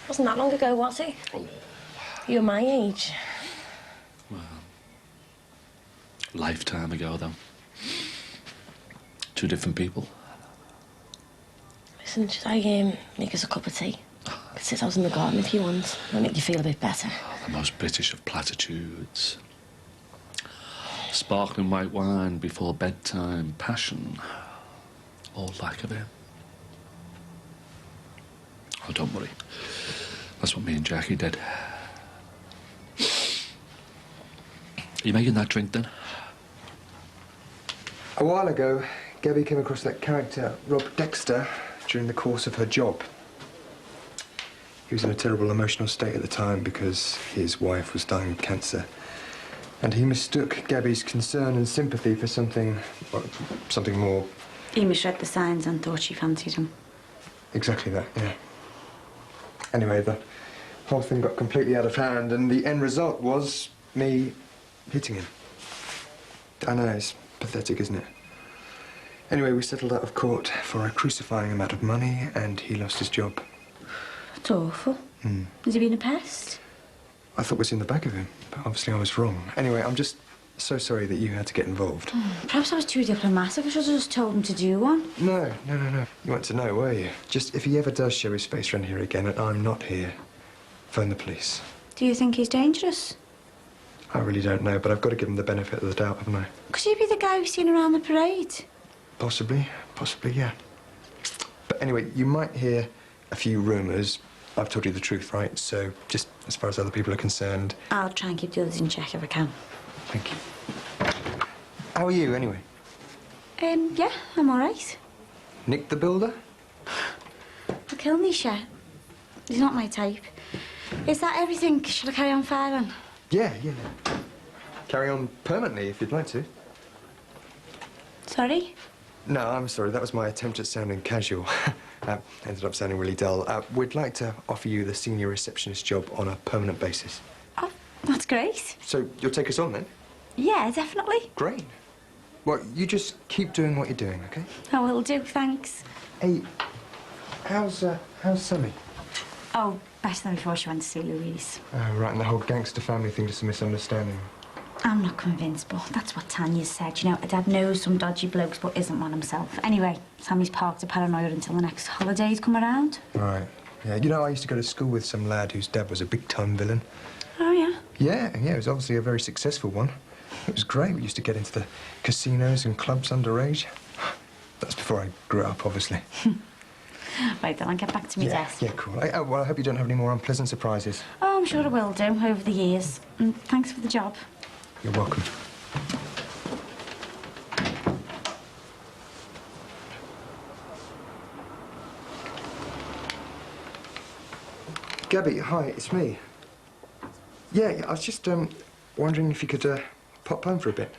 Wasn't that long ago, was it? You were my age. Well, lifetime ago, though. Two different people. Listen, should I make us a cup of tea? I could sit out in the garden if you want. It'll make you feel a bit better. The most British of platitudes. Sparkling white wine before bedtime, passion, or lack of it. Oh, don't worry. That's what me and Jackie did. Are you making that drink, then? A while ago, Gabby came across that character, Rob Dexter, during the course of her job. He was in a terrible emotional state at the time because his wife was dying of cancer. And he mistook Gabby's concern and sympathy for something more. He misread the signs and thought she fancied him. Exactly that, yeah. Anyway, the whole thing got completely out of hand, and the end result was me hitting him. I know, it's pathetic, isn't it? Anyway, we settled out of court for a crucifying amount of money, and he lost his job. That's awful. Has he been a pest? I thought it was in the back of him, but obviously I was wrong. Anyway, I'm just so sorry that you had to get involved. Perhaps I was too diplomatic. I should have just told him to do one. No. You weren't to know, were you? Just, if he ever does show his face around here again and I'm not here, phone the police. Do you think he's dangerous? I really don't know, but I've got to give him the benefit of the doubt, haven't I? Could he be the guy we've seen around the parade? Possibly, yeah. But anyway, you might hear a few rumours. I've told you the truth, right? So, just as far as other people are concerned... I'll try and keep the others in check if I can. Thank you. How are you, anyway? Yeah, I'm all right. Nick the Builder? I'll kill Nisha. He's not my type. Is that everything? Should I carry on filing? Yeah. Carry on permanently, if you'd like to. Sorry? No, I'm sorry. That was my attempt at sounding casual. Ended up sounding really dull. We'd like to offer you the senior receptionist job on a permanent basis. Oh, that's great. So you'll take us on, then? Yeah, definitely. Great. Well, you just keep doing what you're doing, OK? I will do, thanks. Hey, how's Sammy? Oh, better than before she went to see Louise. Right, and the whole gangster family thing, just a misunderstanding. I'm not convinced, but that's what Tanya said. You know, Dad knows some dodgy blokes, but isn't one himself. Anyway, Sammy's parked a paranoia until the next holidays come around. Right. Yeah, you know, I used to go to school with some lad whose dad was a big-time villain. Oh, yeah? Yeah, it was obviously a very successful one. It was great. We used to get into the casinos and clubs underage. That's before I grew up, obviously. Right, then I'll get back to my desk. Yeah, cool. Well, I hope you don't have any more unpleasant surprises. Oh, I'm sure I will do over the years. And thanks for the job. You're welcome. Gabby, hi, it's me. Yeah, I was just wondering if you could pop home for a bit.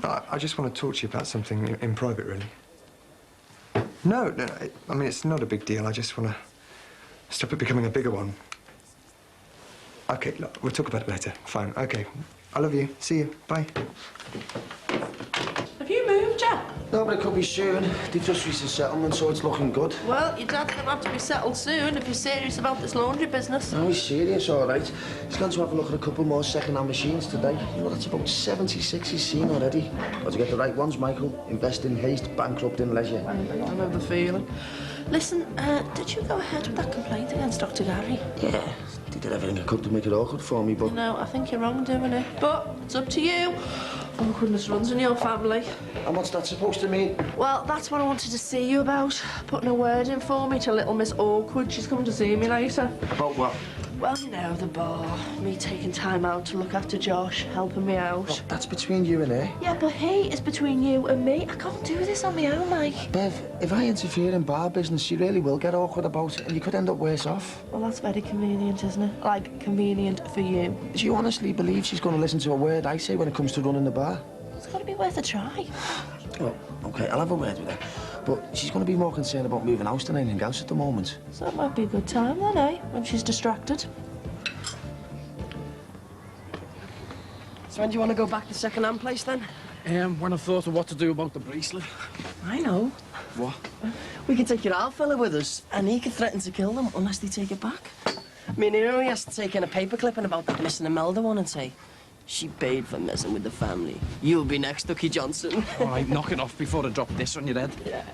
I just want to talk to you about something in private, really. No, I mean, it's not a big deal. I just want to stop it becoming a bigger one. OK, look, we'll talk about it later. Fine, OK. I love you. See you. Bye. Have you moved yet? No, but it could be soon. They've just reached a settlement, so it's looking good. Well, your dad's going to have to be settled soon if you're serious about this laundry business. No, he's serious, all right. He's going to have a look at a couple more second-hand machines today. You know, that's about 76 he's seen already. Got to get the right ones, Michael. Invest in haste, bankrupt in leisure. I know the feeling. Listen, did you go ahead with that complaint against Dr. Gary? Yeah, they did everything I could to make it awkward for me, but... No, I think you're wrong doing it. But it's up to you. Awkwardness runs in your family. And what's that supposed to mean? Well, that's what I wanted to see you about. Putting a word in for me to little Miss Awkward. She's coming to see me later. About what? Well, you know, the bar. Me taking time out to look after Josh, helping me out. Well, that's between you and her. Yeah, but he is between you and me. I can't do this on my own, Mike. Bev, if I interfere in bar business, she really will get awkward about it, and you could end up worse off. Well, that's very convenient, isn't it? Like, convenient for you. Do you honestly believe she's going to listen to a word I say when it comes to running the bar? It's got to be worth a try. Oh, OK, I'll have a word with her. But she's going to be more concerned about moving house than anything else at the moment. So that might be a good time then, eh? When she's distracted. So when do you want to go back to second-hand place, then? When I've thought of what to do about the bracelet. I know. What? We can take your old fella with us, and he can threaten to kill them unless they take it back. I mean, he only has to take in a paper clipping about that missing Imelda one and say, she paid for messing with the family. You'll be next, Ducky Johnson. All right, knock it off before I drop this on your head. Yeah.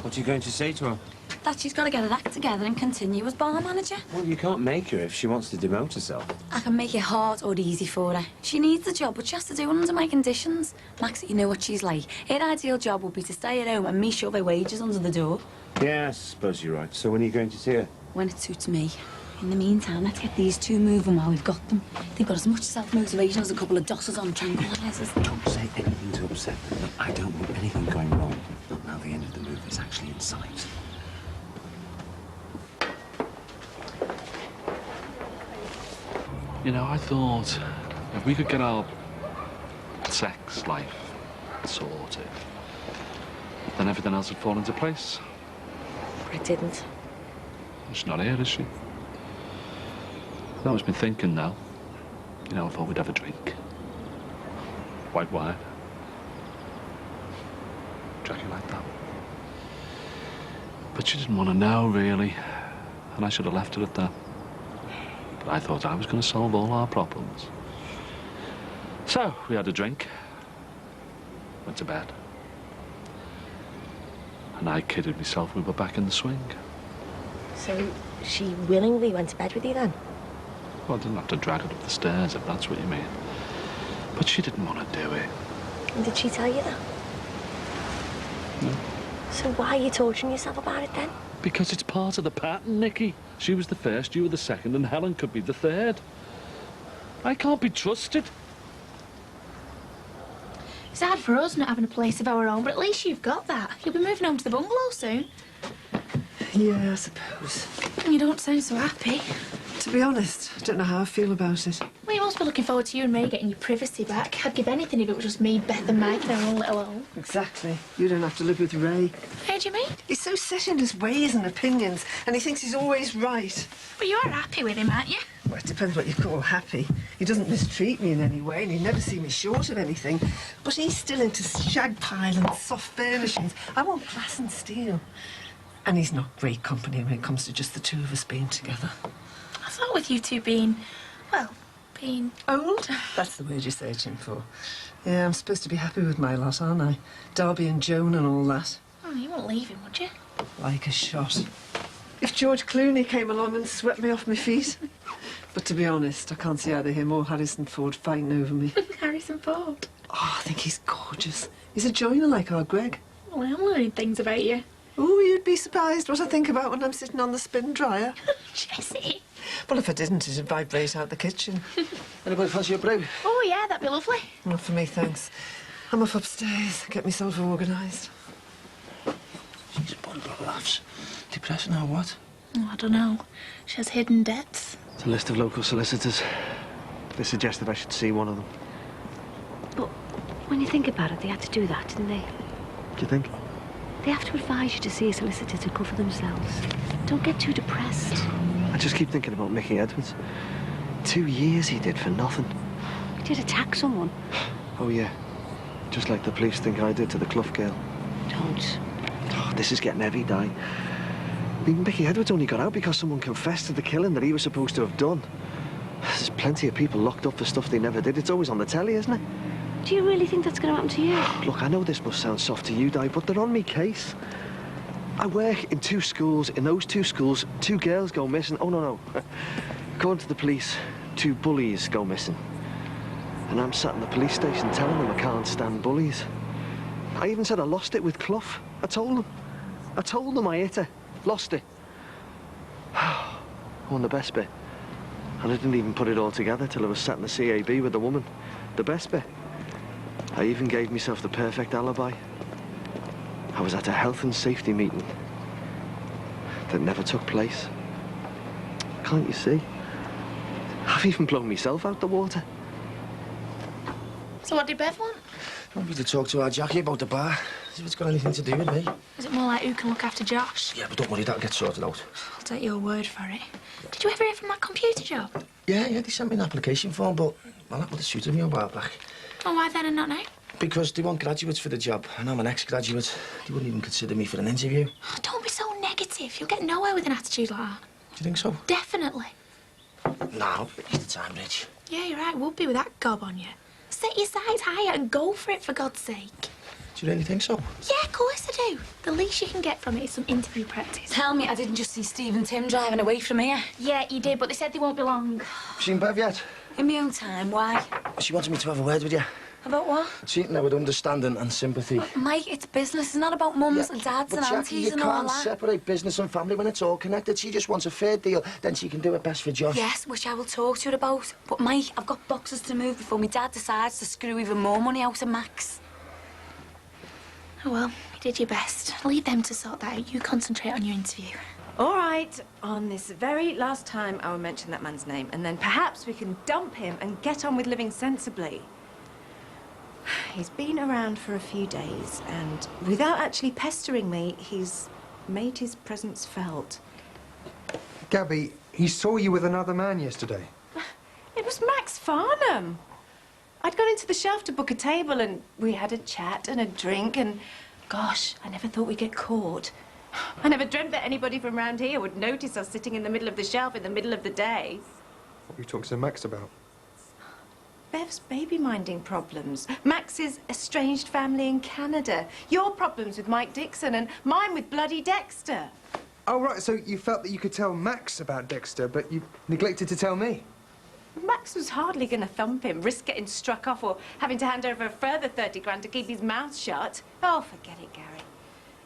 What are you going to say to her? That she's got to get her act together and continue as bar manager. Well, you can't make her if she wants to demote herself. I can make it hard or easy for her. She needs the job, but she has to do it under my conditions. Max, you know what she's like. Her ideal job would be to stay at home and me shove her wages under the door. Yeah, I suppose you're right. So when are you going to see her? When it suits me. In the meantime, let's get these two moving while we've got them. They've got as much self-motivation as a couple of dossers on tranquilizers. Don't say anything to upset them. I don't want anything going wrong. Not now the end of the move is actually in sight. You know, I thought if we could get our sex life sorted, then everything else would fall into place. It didn't. She's not here, is she? I've always been thinking now. You know, I thought we'd have a drink. White wine. Jackie like that. But she didn't want to know, really. And I should have left it at that. But I thought I was going to solve all our problems. So, we had a drink. Went to bed. And I kidded myself we were back in the swing. So she willingly went to bed with you then? Well, I didn't have to drag her up the stairs, if that's what you mean. But she didn't want to do it. And did she tell you that? No. So why are you torturing yourself about it then? Because it's part of the pattern, Nikki. She was the first, you were the second, and Helen could be the third. I can't be trusted. It's hard for us not having a place of our own, but at least you've got that. You'll be moving home to the bungalow soon. Yeah, I suppose. You don't sound so happy. To be honest, I don't know how I feel about it. Well, you must be looking forward to you and me getting your privacy back. I'd give anything if it was just me, Beth and Mike in our own little home. Exactly. You don't have to live with Ray. How do you mean? He's so set in his ways and opinions, and he thinks he's always right. Well, you're happy with him, aren't you? Well, it depends what you call happy. He doesn't mistreat me in any way, and he'd never see me short of anything. But he's still into shag pile and soft furnishings. I want brass and steel. And he's not great company when it comes to just the two of us being together. I thought with you two being, well, being old. That's the word you're searching for. Yeah, I'm supposed to be happy with my lot, aren't I? Darby and Joan and all that. Oh, you won't leave him, would you? Like a shot. If George Clooney came along and swept me off my feet. But to be honest, I can't see either him or Harrison Ford fighting over me. Harrison Ford? Oh, I think he's gorgeous. He's a joiner like our Greg. Well, I'm learning things about you. Oh, you'd be surprised what I think about when I'm sitting on the spin dryer. Jessie. Well, if I didn't, it'd vibrate out the kitchen. Anybody fancy a brew? Oh, yeah, that'd be lovely. Not for me, thanks. I'm off upstairs, get myself organised. She's a bundle of laughs. Depressing or what? Oh, I don't know. She has hidden debts. It's a list of local solicitors. They suggested I should see one of them. But when you think about it, they had to do that, didn't they? Do you think? They have to advise you to see a solicitor to cover themselves. Don't get too depressed. I just keep thinking about Mickey Edwards. 2 years he did for nothing. He did attack someone. Oh, yeah. Just like the police think I did to the Clough girl. Don't. Oh, this is getting heavy, Di. I mean, Mickey Edwards only got out because someone confessed to the killing that he was supposed to have done. There's plenty of people locked up for stuff they never did. It's always on the telly, isn't it? Do you really think that's going to happen to you? Look, I know this must sound soft to you, Di, but they're on me case. I work in 2 schools. In those 2 schools, 2 girls go missing. Oh, no. According to the police, 2 bullies go missing. And I'm sat in the police station telling them I can't stand bullies. I even said I lost it with Clough. I told them I hit her. Lost it. I won the best bit. And I didn't even put it all together till I was sat in the CAB with the woman. The best bit. I even gave myself the perfect alibi. I was at a health and safety meeting that never took place. Can't you see? I've even blown myself out the water. So what did Bev want? I want me to talk to our Jackie about the bar. See if it's got anything to do with me. Is it more like who can look after Josh? Yeah, but don't worry, that'll get sorted out. I'll take your word for it. Did you ever hear from that computer job? Yeah, they sent me an application form, but well, that would have suited me a while back. Oh, why then and not now? Because they want graduates for the job, and I'm an ex-graduate. They wouldn't even consider me for an interview. Oh, don't be so negative. You'll get nowhere with an attitude like that. Do you think so? Definitely. No, it's the time, Rich. Yeah, you're right. Would be with that gob on you. Set your sights higher and go for it, for God's sake. Do you really think so? Yeah, of course I do. The least you can get from it is some interview practice. Tell me I didn't just see Steve and Tim driving away from here. Yeah, you did, but they said they won't be long. Seen Bev yet? In my own time, why? She wanted me to have a word with you. About what? Treating her with understanding and sympathy. Mike, it's business. It's not about mums and dads But and Jackie, aunties you and all can't that. separate business and family when it's all connected. She just wants a fair deal, then she can do it best for Josh. Yes, which I will talk to you about. But Mike, I've got boxes to move before my dad decides to screw even more money out of Max. Oh, well, you did your best. Leave them to sort that out. You concentrate on your interview. All right, on this very last time, I will mention that man's name, and then perhaps we can dump him and get on with living sensibly. He's been around for a few days, and without actually pestering me, he's made his presence felt. Gabby, he saw you with another man yesterday. It was Max Farnham. I'd gone into the shelf to book a table, and we had a chat and a drink, and gosh, I never thought we'd get caught. I never dreamt that anybody from round here would notice us sitting in the middle of the shelf in the middle of the day. What were you talking to Max about? Bev's baby-minding problems, Max's estranged family in Canada, your problems with Mike Dixon, and mine with bloody Dexter. Oh, right, so you felt that you could tell Max about Dexter, but you neglected to tell me. Max was hardly going to thump him, risk getting struck off or having to hand over a further 30 grand to keep his mouth shut. Oh, forget it, Gary.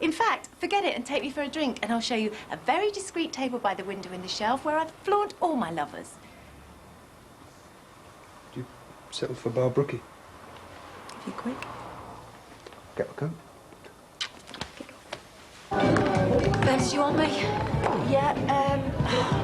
In fact, forget it and take me for a drink, and I'll show you a very discreet table by the window in the shelf where I've flaunt all my lovers. Settled for Bar Brookie. If you're quick. Get my coat. Bev, do you want me? Yeah,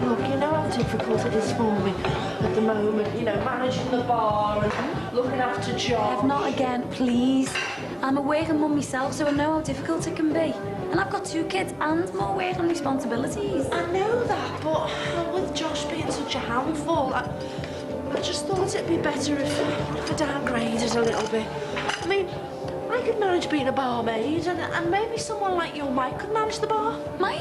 look, you know how difficult it is for me at the moment, you know, managing the bar and looking after Josh. Bev, not again, please. I'm a working mum myself, so I know how difficult it can be. And I've got 2 kids and more work and responsibilities. I know that, but with Josh being such a handful, I just thought it'd be better if I downgraded a little bit. I mean, I could manage being a barmaid, and maybe someone like your Mike could manage the bar. Mike?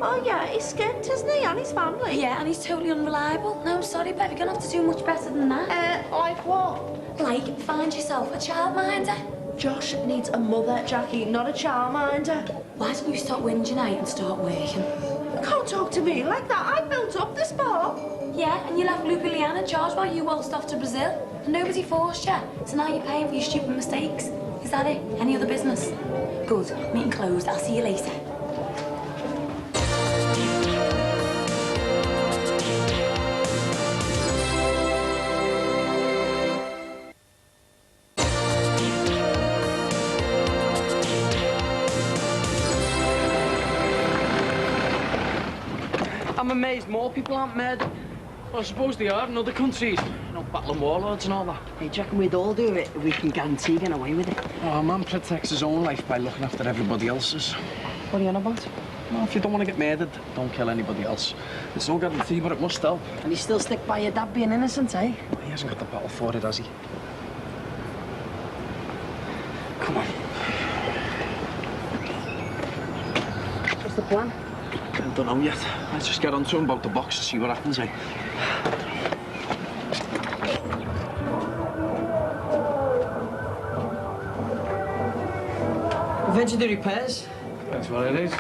Oh, yeah, he's skint, isn't he? And his family. Yeah, and he's totally unreliable. No, sorry, Bev, you're gonna have to do much better than that. Like what? Like, find yourself a childminder. Josh needs a mother, Jackie, not a childminder. Why don't you stop whinging out and start working? Can't talk to me like that. I built up this bar. Yeah, and you left Luke and Leanne in charge while you waltzed off to Brazil. And nobody forced you. So now you're paying for your stupid mistakes. Is that it? Any other business? Good. Meeting closed. I'll see you later. I'm amazed more people aren't murdered. Well, I suppose they are in other countries. You know, battling warlords and all that. Hey, do you reckon we'd all do it if we can guarantee getting away with it? Oh, a man protects his own life by looking after everybody else's. What are you on about? Well, if you don't want to get murdered, don't kill anybody else. It's no guarantee, but it must help. And you still stick by your dad being innocent, eh? He hasn't got the battle for it, has he? Come on. What's the plan? I don't know yet. Let's just get on to him about the box and see what happens, eh? When'd you do repairs? That's what it is.